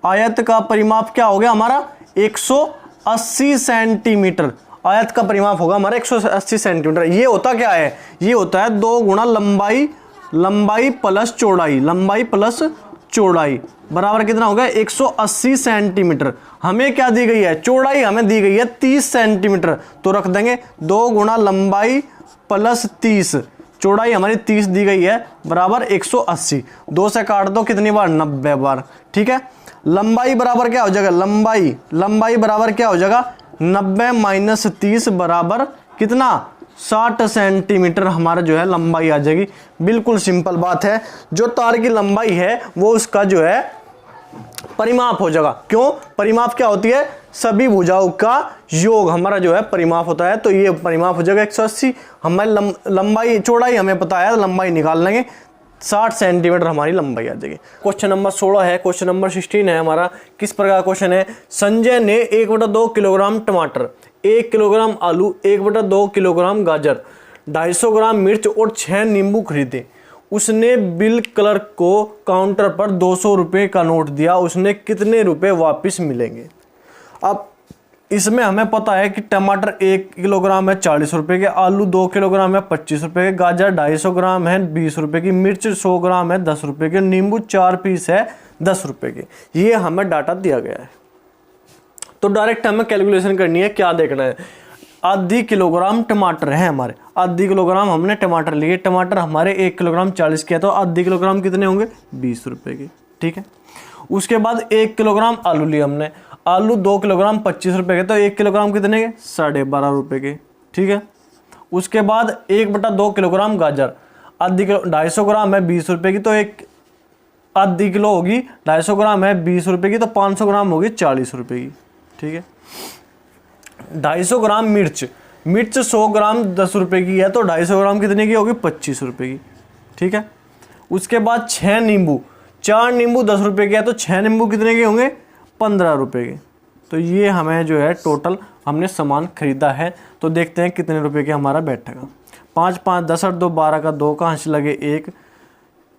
आयत का परिमाप क्या हो गया हमारा 180 सेंटीमीटर। आयत का परिमाप होगा हमारा 180 सेंटीमीटर। ये होता क्या है, ये होता है 2 गुना लंबाई, लंबाई प्लस चौड़ाई, लंबाई प्लस चौड़ाई बराबर कितना हो गया 180 सेंटीमीटर। हमें क्या दी गई है, चौड़ाई हमें दी गई है 30 सेंटीमीटर, तो रख देंगे 2 गुना लंबाई प्लस 30, चौड़ाई हमारी 30 दी गई है बराबर 180। 2 से काट दो कितनी बार, 90 बार। ठीक है, लंबाई बराबर क्या हो जाएगा, लंबाई, लंबाई बराबर क्या हो जाएगा 90 माइनस 30 बराबर कितना 60 सेंटीमीटर हमारा जो है लंबाई आ जाएगी। बिल्कुल सिंपल बात है, जो तार की लंबाई है वो उसका जो है परिमाप हो जाएगा। क्यों, परिमाप क्या होती है, सभी भुजाओं का योग हमारा जो है परिमाप होता है, तो ये परिमाप हो जाएगा 180। हमारी लंबाई, चौड़ाई हमें पता है, लंबाई निकाल लेंगे, 60 सेंटीमीटर हमारी लंबाई आ जाएगी। क्वेश्चन नंबर 16 है, क्वेश्चन नंबर 16 है हमारा। किस प्रकार क्वेश्चन है, संजय ने 1/2 किलोग्राम टमाटर, 1 किलोग्राम आलू, 1/2 किलोग्राम गाजर, 250 ग्राम मिर्च और 6 नींबू खरीदे। उसने बिल क्लर्क को काउंटर पर 200 रुपये का नोट दिया, उसने कितने रुपए वापस मिलेंगे। अब इसमें हमें पता है कि टमाटर 1 किलोग्राम है 40 रुपये के, आलू 2 किलोग्राम है 25 रुपये के, गाजर 250 ग्राम है 20 रुपये की, मिर्च 100 ग्राम है 10 रुपये के, नींबू 4 पीस है 10 रुपये के। ये हमें डाटा दिया गया है, तो डायरेक्ट हमें कैलकुलेशन करनी है। क्या देखना है, आधी किलोग्राम टमाटर है हमारे, आधी किलोग्राम हमने टमाटर लिए, टमाटर हमारे 1 किलोग्राम 40 किया, तो आधी किलोग्राम कितने होंगे 20 रुपये के। ठीक है, उसके बाद 1 किलोग्राम आलू लिए हमने, आलू 2 किलोग्राम 25 रुपये के, तो 1 किलोग्राम कितने के 12.5 रुपये के। ठीक है, उसके बाद 1/2 किलोग्राम गाजर, आधी किलो 250 ग्राम है 20 रुपये की, तो एक आधी किलो होगी 250 ग्राम है 20 रुपये की, तो 500 ग्राम होगी 40 रुपये की। ठीक है, 250 ग्राम मिर्च, मिर्च 100 ग्राम 10 रुपये की है, तो 250 ग्राम कितने की होगी 25 रुपये की। ठीक है, उसके बाद 6 नींबू, 4 नींबू 10 रुपये के है, तो 6 नींबू कितने के होंगे 15 रुपये के। तो ये हमें जो है टोटल हमने सामान खरीदा है, तो देखते हैं कितने रुपए के हमारा बैठेगा। 5 5 10 8 2 12 का 2 का अंश लगे 1,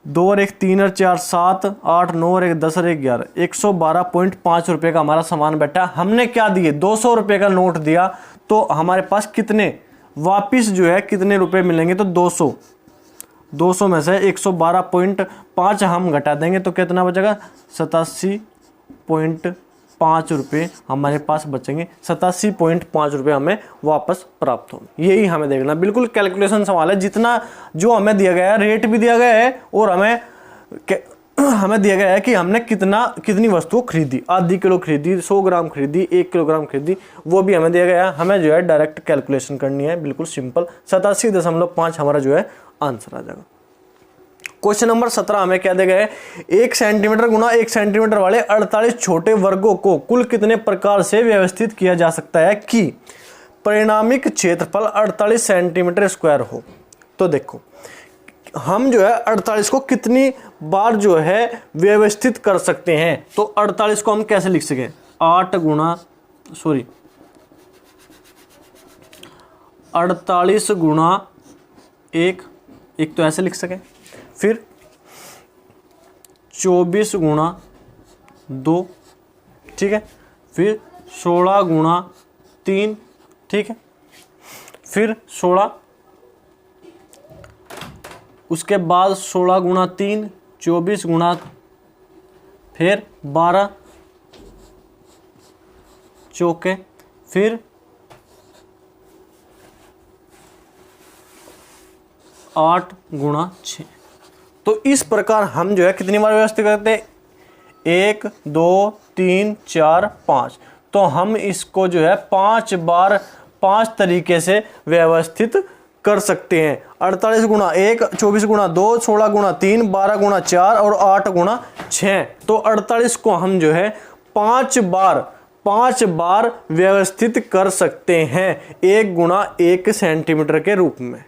2 और 1 3 और 4 7 8 9 और 1 10 और 1 11, 112.5 रुपये का हमारा सामान बैठा। हमने क्या दिए 200 रुपये का नोट दिया, तो हमारे पास कितने वापिस जो है कितने रुपए मिलेंगे, तो 200 में से 112.5 हम घटा देंगे, तो कितना बचेगा 87.5 रुपये हमारे पास बचेंगे। 87.5 रुपये हमें वापस प्राप्त होंगे। यही हमें देखना, बिल्कुल कैलकुलेशन सवाल है। जितना जो हमें दिया गया है, रेट भी दिया गया है और हमें दिया गया है कि हमने कितनी वस्तु खरीदी, आधी किलो खरीदी, 100 ग्राम खरीदी, 1 किलोग्राम खरीदी, वो भी हमें दिया गया है। हमें जो है डायरेक्ट कैलकुलेशन करनी है, बिल्कुल सिंपल। 87.5 हमारा जो है आंसर आ जाएगा। क्वेश्चन नंबर 17 हमें क्या दिया गया है, 1 सेंटीमीटर गुना 1 सेंटीमीटर वाले 48 छोटे वर्गों को कुल कितने प्रकार से व्यवस्थित किया जा सकता है कि परिणामिक क्षेत्रफल 48 सेंटीमीटर स्क्वायर हो। तो देखो हम जो है 48 को कितनी बार जो है व्यवस्थित कर सकते हैं, तो 48 को हम कैसे लिख सकें, 48 गुणा 1 तो ऐसे लिख सकें, फिर 24 गुणा 2, ठीक है, फिर 16 गुणा 3, ठीक है, फिर 16, उसके बाद 16 गुणा 3, 24 गुणा, फिर 12 चौके, फिर 8 गुणा 6। तो इस प्रकार हम जो है कितनी बार व्यवस्थित करते हैं, 1 2 3 4 5। तो हम इसको जो है 5 बार 5 तरीके से व्यवस्थित कर सकते हैं। 48 गुणा 1, 24 गुणा 2, 16 गुणा 3, 12 गुणा 4 और 8 गुणा 6। तो 48 को हम जो है 5 बार व्यवस्थित कर सकते हैं 1 गुणा 1 सेंटीमीटर के रूप में।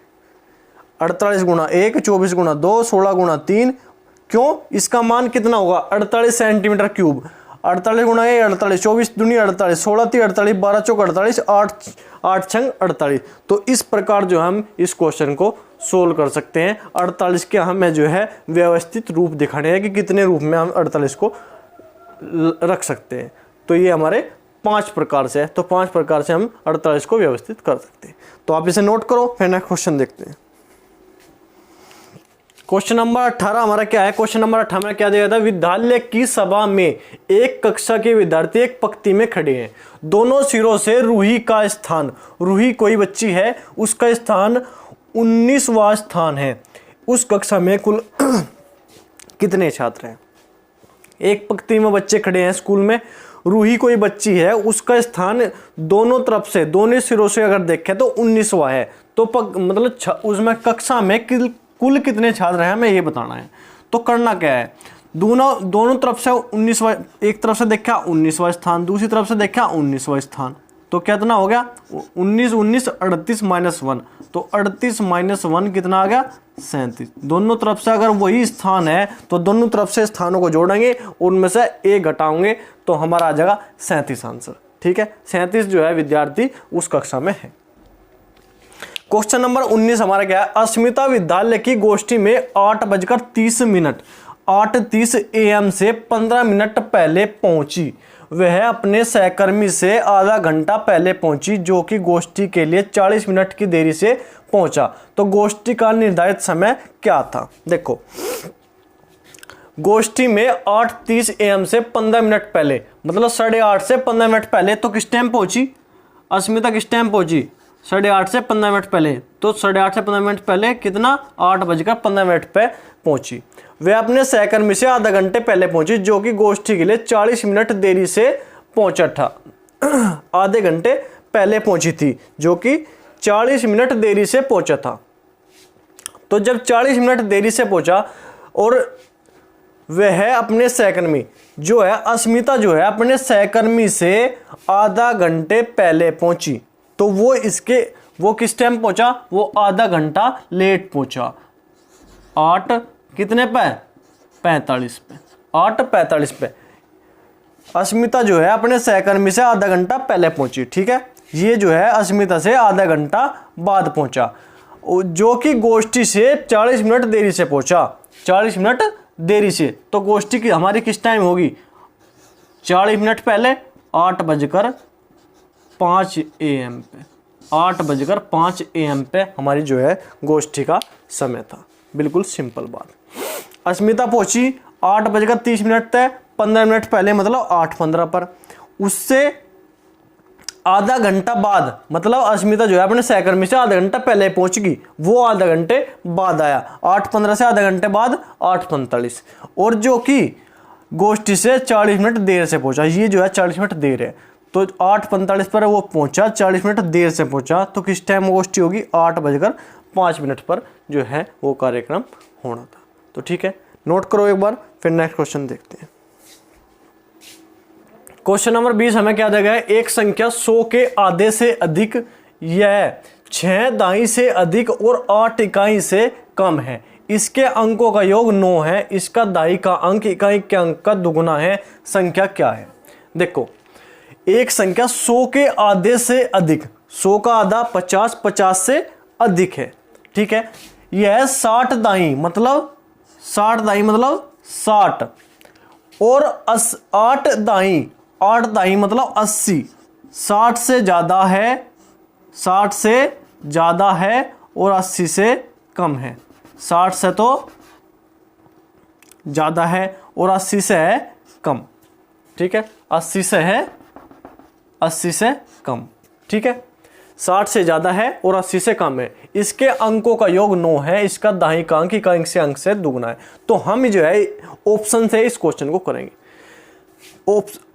48 गुणा 1, 24 गुणा 2, 16 गुणा 3, क्यों, इसका मान कितना होगा 48 सेंटीमीटर क्यूब। 48 गुणा 1 48, 24 दूनी 48, 16 3 48, 12 चौक 48, 8 छंग 48। तो इस प्रकार जो हम इस क्वेश्चन को सोल्व कर सकते हैं। 48 के हमें जो है व्यवस्थित रूप दिखाने हैं कि कितने रूप में हम 48 को रख सकते हैं। तो ये हमारे 5 प्रकार से है, तो 5 प्रकार से हम 48 को व्यवस्थित कर सकते हैं। तो आप इसे नोट करो, फिर नेक्स्ट क्वेश्चन देखते हैं। क्वेश्चन नंबर 18 हमारा क्या है? क्वेश्चन नंबर 18 में क्या दिया था? विद्यालय की सभा में एक कक्षा के विद्यार्थी एक पंक्ति में खड़े हैं, दोनों सिरों से रूही का स्थान, रूही कोई बच्ची है, उसका स्थान 19वां स्थान है। उस कक्षा में कुल कितने छात्र हैं? एक पंक्ति में बच्चे खड़े हैं स्कूल में, रूही कोई बच्ची है, उसका स्थान दोनों तरफ से, दोनों सिरों से अगर देखें तो 19वां है। तो मतलब उसमें कक्षा में कुल कितने छात्र हैं हमें ये बताना है। तो करना क्या है? दोनों तरफ से 19वां, एक तरफ से देखा 19वां स्थान, दूसरी तरफ से देखा 19वां स्थान, तो कितना हो गया? 19 19 38 -1, तो 38 -1 कितना आ गया? 37। दोनों तरफ से अगर वही स्थान है तो दोनों तरफ से स्थानों को जोड़ेंगे, उनमें से एक घटाओगे तो हमारा आ जाएगा 37 आंसर। ठीक है, 37 जो है विद्यार्थी उस कक्षा में है। क्वेश्चन नंबर 19 हमारा क्या है? अस्मिता विद्यालय की गोष्ठी में 8:30 8:30 AM से 15 मिनट पहले पहुंची। वह अपने सहकर्मी से आधा घंटा पहले पहुंची, जो कि गोष्ठी के लिए 40 मिनट की देरी से पहुंचा। तो गोष्ठी का निर्धारित समय क्या था? देखो, गोष्ठी में 8:30 AM से 15 मिनट पहले, मतलब 8:30 से 15 मिनट पहले। तो किस टाइम पहुंची अस्मिता? किस टाइम पहुंची? 8:30 से 15 मिनट पहले। तो 8:30 से 15 मिनट पहले कितना? 8:15 पे पहुंची। वे अपने सहकर्मी से आधा घंटे पहले पहुंची, जो कि गोष्ठी के लिए 40 मिनट देरी से पहुंचा था। आधे घंटे पहले पहुंची थी, जो कि 40 मिनट देरी से पहुंचा था। तो जब 40 मिनट देरी से पहुंचा और वह अपने सहकर्मी जो है, अस्मिता जो है अपने सहकर्मी से आधा घंटे पहले पहुंची, तो वो किस टाइम पहुंचा? वो आधा घंटा लेट पहुंचा। 8 कितने पे? 45 पे। 8:45 पे अस्मिता जो है अपने सहकर्मी से आधा घंटा पहले पहुंची। ठीक है, ये जो है अस्मिता से आधा घंटा बाद पहुंचा, जो कि गोष्ठी से 40 मिनट देरी से पहुंचा। 40 मिनट देरी से, तो गोष्ठी की हमारी किस टाइम होगी? 40 मिनट पहले 8:05 AM पे। 8:05 AM पे हमारी जो है गोष्ठी का समय था। बिल्कुल सिंपल बात। अस्मिता पहुंची 8:30 तक, 15 मिनट पहले, मतलब 8:15 पर। उससे आधा घंटा बाद, मतलब अस्मिता जो है अपने सहकर्मी से आधा घंटा पहले पहुंच गई, वो आधा घंटे बाद आया। 8:15 से आधा घंटे बाद 8:45, और जो कि गोष्ठी से 40 मिनट देर से पहुंचा। ये जो है 40 मिनट देर है, तो 8:45 पर वो पहुंचा, 40 मिनट देर से पहुंचा। तो किस टाइम गोष्ठी होगी? 8:05 पर जो है वो कार्यक्रम होना था। तो ठीक है, नोट करो एक बार, फिर नेक्स्ट क्वेश्चन देखते हैं। क्वेश्चन नंबर 20 हमें क्या दिया गया है? एक संख्या 100 के आधे से अधिक, यह 6 दाई से अधिक और 8 इकाई से कम है। इसके अंकों का योग 9 है। इसका दाई का अंक इकाई के अंक का दुगुना है। संख्या क्या है? देखो, एक संख्या 100 के आधे से अधिक, 100 का आधा 50, 50 से अधिक है। ठीक है, यह 60 दाई मतलब 60 दाई मतलब 60, और 8 दाई, 8 दाई मतलब 80, 60 से ज्यादा है, 60 से ज्यादा है और 80 से कम है। 60 से तो ज्यादा है और 80 से है कम। ठीक है, 80 से है, 80 से कम। ठीक है, 60 से ज्यादा है और 80 से कम है। इसके अंकों का योग 9 है। इसका दाई का अंक इकाई से अंक से दुगुना है। तो हम जो है ऑप्शन से इस क्वेश्चन को करेंगे।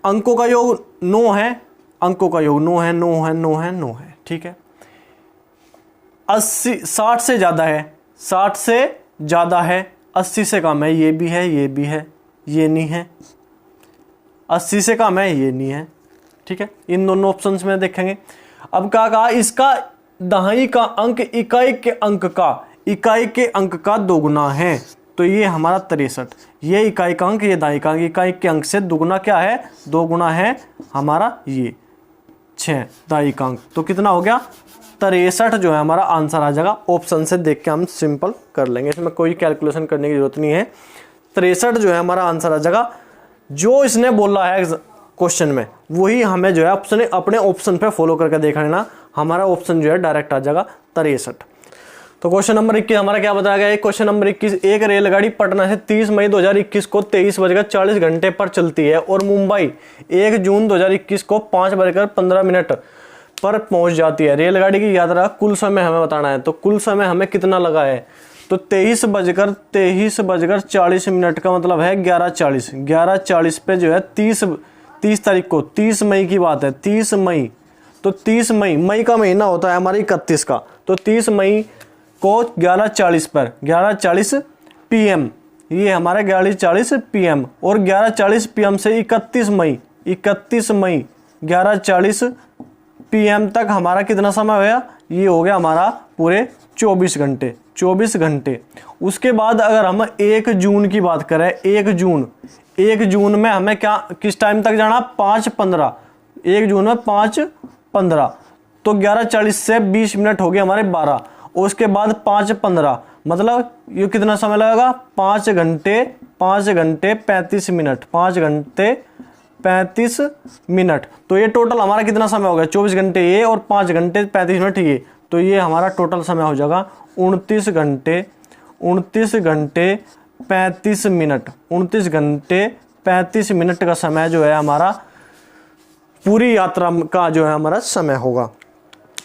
अंकों का योग 9 है, अंकों का योग 9 है, 9 है, 9 है, 9 है। ठीक है, 60 से ज्यादा है, 60 से ज्यादा है, 80 से कम है, ये भी है, ये भी है, ये नहीं है। 80 से कम है, ये नहीं है। ठीक है, इन दोनों ऑप्शंस में देखेंगे। अब क्या कहा? इसका दहाई का अंक इकाई के अंक का दोगुना है। तो ये हमारा 63, ये इकाई का अंक, ये दहाई का अंक, इकाई के अंक से दुगुना क्या है? दोगुना है हमारा ये 6 दहाई का अंक। तो कितना हो गया? 63 जो है हमारा आंसर आ जाएगा। ऑप्शन से देख के हम सिंपल कर लेंगे, इसमें कोई कैलकुलेशन करने की जरूरत नहीं है। 63 जो है हमारा आंसर आ जाएगा। जो इसने बोला है क्वेश्चन में वही हमें जो है ऑप्शन अपने ऑप्शन पे फॉलो करके देख लेना, हमारा ऑप्शन जो है डायरेक्ट आ जाएगा 63। तो क्वेश्चन नंबर 21 हमारा क्या बताया गया है? क्वेश्चन नंबर 21, एक रेलगाड़ी पटना से 30 मई 2021 को 23:40 पर चलती है और मुंबई 1 जून 2021 को 5:15 पर पहुंच जाती है। रेलगाड़ी की यात्रा कुल समय हमें बताना है, तो कुल समय हमें कितना लगा है? तो 23:40 का मतलब है 11:40 पे जो है 30 तारीख को, 30 मई की बात है, 30 मई। तो 30 मई का महीना होता है हमारे 31 का, तो 30 मई को 11:40 पर 11:40 PM, ये हमारा 11:40 PM और 11:40 PM से 31 मई 11:40 PM तक हमारा कितना समय हो गया? ये हो गया हमारा पूरे 24 घंटे। उसके बाद अगर हम 1 जून की बात करें, 1 जून में हमें क्या किस टाइम तक जाना? 5:15, 1 जून में 5:15, तो 11:40 से 20 मिनट हो गए हमारे 12, और उसके बाद 5:15 मतलब ये कितना समय लगेगा? 5 घंटे 35 मिनट, 5 घंटे 35 मिनट। तो ये टोटल हमारा कितना समय हो गया? 24 घंटे ये और 5 घंटे 35 मिनट ये, तो ये हमारा टोटल समय हो जाएगा 29 घंटे 35 मिनट। 29 घंटे 35 मिनट का समय जो है हमारा पूरी यात्रा का जो है हमारा समय होगा।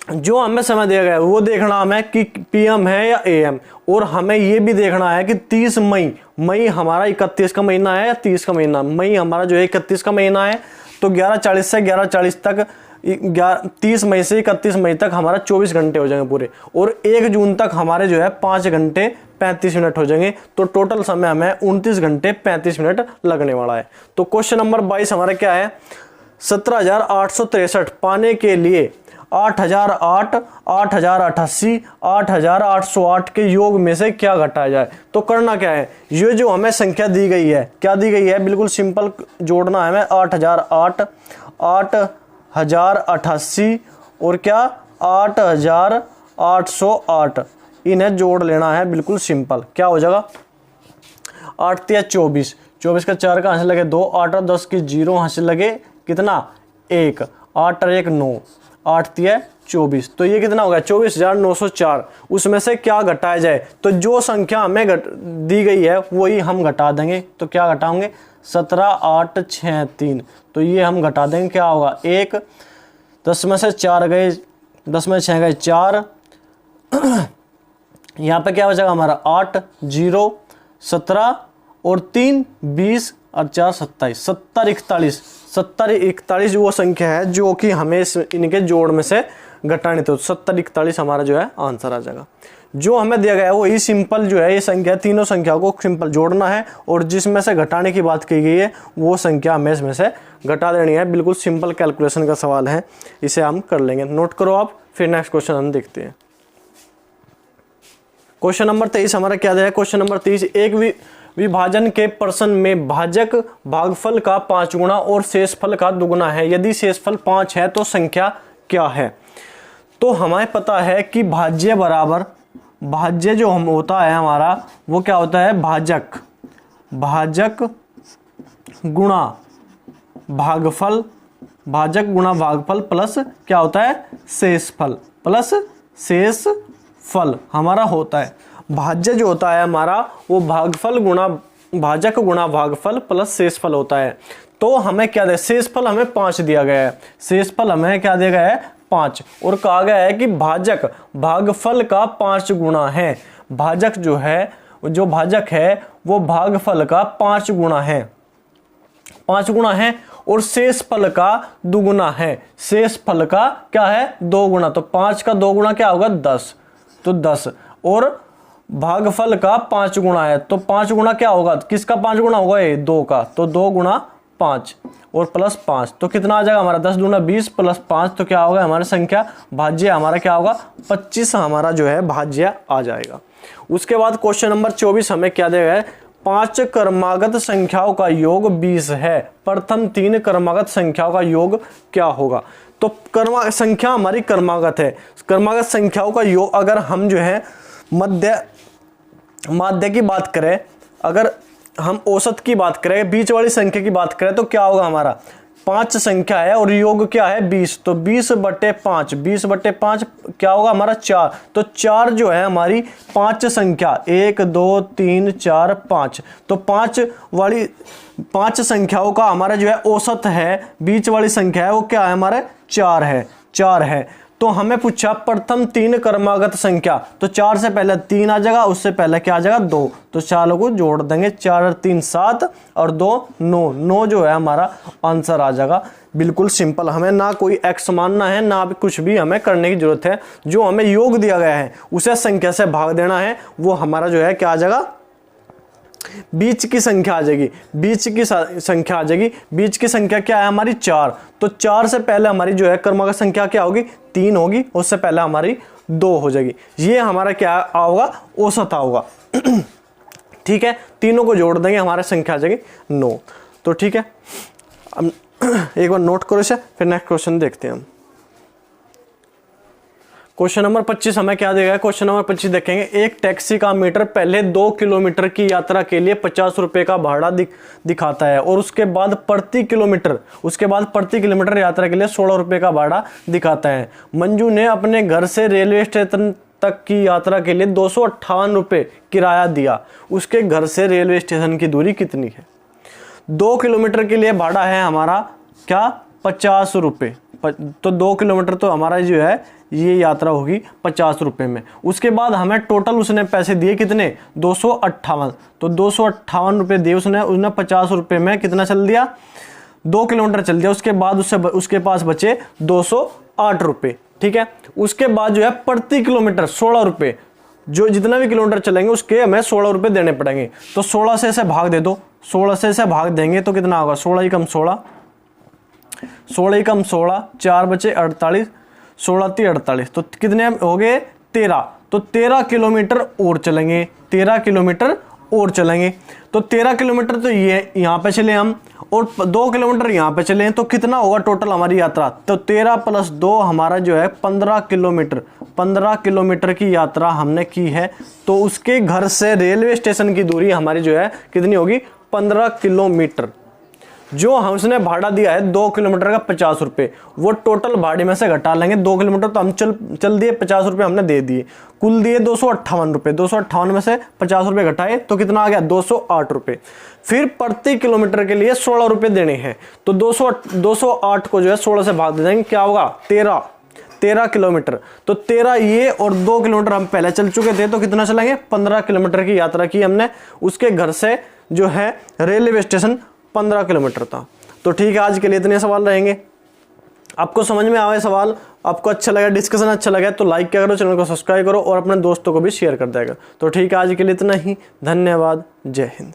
जो हमें समय दिया गया है वो देखना हमें कि PM है या AM, और हमें ये भी देखना है कि 30 मई हमारा 31 का महीना है या 30 का महीना। मई हमारा जो है 31 का महीना है, तो 11:40 से 11:40 तक 30 मई से 31 मई तक हमारा 24 घंटे हो जाएंगे पूरे, और 1 जून तक हमारे जो है 5 घंटे 35 मिनट हो जाएंगे। तो टोटल समय हमें 29 घंटे 35 मिनट लगने वाला है। तो क्वेश्चन नंबर 22 हमारा क्या है? 17,863 पाने के लिए 8,008, 8,088, 8,808 के योग में से क्या घटाया जाए? तो करना क्या है? ये जो हमें संख्या दी गई है, क्या दी गई है? बिल्कुल सिंपल जोड़ना है हमें। 8,008, 8,088 और क्या 8,808, इन्हें जोड़ लेना है, बिल्कुल सिंपल। क्या हो जाएगा? 8 तिया 24, 24 का 4 का हासिल लगे 2, 8 और 10 की 0 हासिल लगे कितना? 1, 8 और 1 9, 8 तिया 24, तो ये कितना होगा? 24,904। उसमें से क्या घटाया जाए? तो जो संख्या हमें दी गई है वही हम घटा देंगे। तो क्या घटाएंगे? 17,863, तो ये हम घटा देंगे। क्या होगा? 1, 10 में से 4 गए, 10 में 6 गए 4, यहाँ पे क्या बचेगा हमारा? 8, 0, 17 और 3 20 और 4 27, 70 41 वो संख्या है जो कि हमें इनके जोड़ में से घटानी। तो 70 41 हमारा जो है आंसर आ जाएगा। जो हमें दिया गया है वही सिंपल जो है ये संख्या, तीनों संख्याओं को सिंपल जोड़ना है, और जिसमें से घटाने की बात की गई है वो संख्या हमें इसमें से घटा देनी है। बिल्कुल सिंपल कैलकुलेशन का सवाल है, इसे हम कर लेंगे। नोट करो आप, फिर नेक्स्ट क्वेश्चन हम देखते हैं। क्वेश्चन नंबर 23 हमारा क्या दिया है? क्वेश्चन नंबर 23, एक विभाजन के प्रश्न में भाजक भागफल का 5 गुना और शेषफल का दुगुना है। यदि शेषफल 5 है तो संख्या क्या है? तो हमें पता है कि भाज्य बराबर, भाज्य जो हम होता है हमारा वो क्या होता है? भाजक गुणा भागफल, भाजक गुणा भागफल प्लस क्या होता है? शेषफल प्लस शेषफल हमारा होता है। भाज्य जो होता है हमारा वो भागफल गुणा भाजक गुणा भागफल प्लस शेषफल होता है। तो हमें क्या दिया? शेषफल हमें 5 दिया गया है, शेषफल हमें क्या दिया गया है? 5, और कहा गया है कि भाजक भागफल का 5 गुणा है। भाजक जो है, जो भाजक है वो भागफल का 5 गुणा है, 5 गुणा है, और शेषफल का दुगुना है। शेषफल का क्या है? 2 गुणा। तो 5 का 2 गुणा क्या होगा? 10, तो 10, और भागफल का 5 गुणा है, तो 5 गुणा क्या होगा? किसका 5 गुणा होगा? ये 2 का, तो 2 गुणा 5 और प्लस 5, तो कितना आ जाएगा हमारा? 10 दूना 20 प्लस 5, तो क्या होगा हमारी संख्या? भाज्य हमारा क्या होगा? 25 हमारा जो है भाज्य आ जाएगा। उसके बाद क्वेश्चन नंबर 24 हमें क्या दिया है? 5 क्रमागत संख्याओं का योग 20 है, प्रथम 3 क्रमागत संख्याओं का योग क्या होगा? तो संख्या हमारी क्रमागत है, क्रमागत संख्याओं का योग अगर हम जो है माध्य की बात करें, अगर हम औसत की बात करें, बीच वाली संख्या की बात करें तो क्या होगा हमारा 5 संख्या है और योग क्या है 20, तो 20/5, 20/5 क्या होगा हमारा 4, तो 4 जो है हमारी 5 संख्या 1 2 3 4 5, तो 5 संख्याओं का हमारा जो है औसत है, बीच वाली संख्या है वो क्या है हमारा 4 है। तो हमें पूछा प्रथम 3 क्रमागत संख्या, तो 4 से पहले 3 आ जाएगा, उससे पहले क्या आ जाएगा 2, तो चारों को जोड़ देंगे, 4 और 3 7 और 2 9 जो है हमारा आंसर आ जाएगा। बिल्कुल सिंपल, हमें ना कोई एक्स मानना है ना कुछ भी हमें करने की जरूरत है, जो हमें योग दिया गया है उसे संख्या से भाग देना है, वो हमारा जो है क्या आ जाएगा बीच की संख्या आ जाएगी, बीच की संख्या आ जाएगी। बीच की संख्या क्या है हमारी 4, तो 4 से पहले हमारी जो है क्रमागत संख्या क्या होगी 3 होगी, उससे पहले हमारी 2 हो जाएगी, ये हमारा क्या होगा औसत होगा। ठीक है, तीनों को जोड़ देंगे हमारी संख्या आ जाएगी 9। तो ठीक है, अब एक बार नोट करो इसे, फिर नेक्स्ट क्वेश्चन देखते हैं हम। क्वेश्चन नंबर 25 हमें क्या देगा, क्वेश्चन नंबर 25 देखेंगे। एक टैक्सी का मीटर पहले 2 किलोमीटर की यात्रा के लिए 50 रुपए का भाड़ा दिखाता है और उसके बाद प्रति किलोमीटर यात्रा के लिए 16 रुपए का भाड़ा दिखाता है। मंजू ने अपने घर से रेलवे स्टेशन तक की यात्रा के लिए 258 रुपए किराया दिया, उसके घर से रेलवे स्टेशन की दूरी कितनी है। 2 किलोमीटर के लिए भाड़ा है हमारा क्या 50 रुपए, तो 2 किलोमीटर तो हमारा जो है ये यात्रा होगी 50 रुपए में। उसके बाद हमें टोटल उसने पैसे दिए कितने 258, तो 258 रुपए दिए उसने 50 रुपए में कितना चल दिया 2 किलोमीटर चल दिया। उसके बाद उसके पास बचे 208 रुपए। ठीक है, उसके बाद जो है प्रति किलोमीटर 16 रुपए, जो जितना भी किलोमीटर चलेंगे उसके हमें 16 रुपए देने पड़ेंगे, तो 16 से इसे भाग दे दो, 16 से इसे भाग देंगे तो कितना होगा 16 ही कम 16, 4 बचे 48, 16 × 48, तो कितने हो गए 13, तो 13 किलोमीटर और चलेंगे, 13 किलोमीटर और चलेंगे, तो 13 किलोमीटर तो ये यहाँ पे चले हम और 2 किलोमीटर यहाँ पे चले, तो कितना होगा टोटल हमारी यात्रा, तो 13 + 2 हमारा जो है 15 किलोमीटर, 15 किलोमीटर की यात्रा हमने की है। तो उसके घर से रेलवे स्टेशन की दूरी हमारी जो है कितनी होगी 15 किलोमीटर। जो हम उसने भाड़ा दिया है 2 किलोमीटर का 50 रुपए, वो टोटल भाड़े में से घटा लेंगे। 2 किलोमीटर तो हम चल दिए, 50 रुपए हमने दे दिए, कुल दिए 258 रुपए, 258 में से 50 रुपए घटाए तो कितना आ गया 208 रुपए। फिर प्रति किलोमीटर के लिए 16 रुपए देने हैं, तो 208 को जो है 16 से भाग दे देंगे, क्या होगा 13 किलोमीटर, तो 13 ये और 2 किलोमीटर हम पहले चल चुके थे, तो कितना चलेंगे 15 किलोमीटर की यात्रा की हमने। उसके घर से जो है रेलवे स्टेशन 15 किलोमीटर था। तो ठीक है, आज के लिए इतने सवाल रहेंगे। आपको समझ में आए सवाल, आपको अच्छा लगा, डिस्कशन अच्छा लगा तो लाइक क्या करो, चैनल को सब्सक्राइब करो और अपने दोस्तों को भी शेयर कर देगा। तो ठीक है, आज के लिए इतना ही, धन्यवाद, जय हिंद।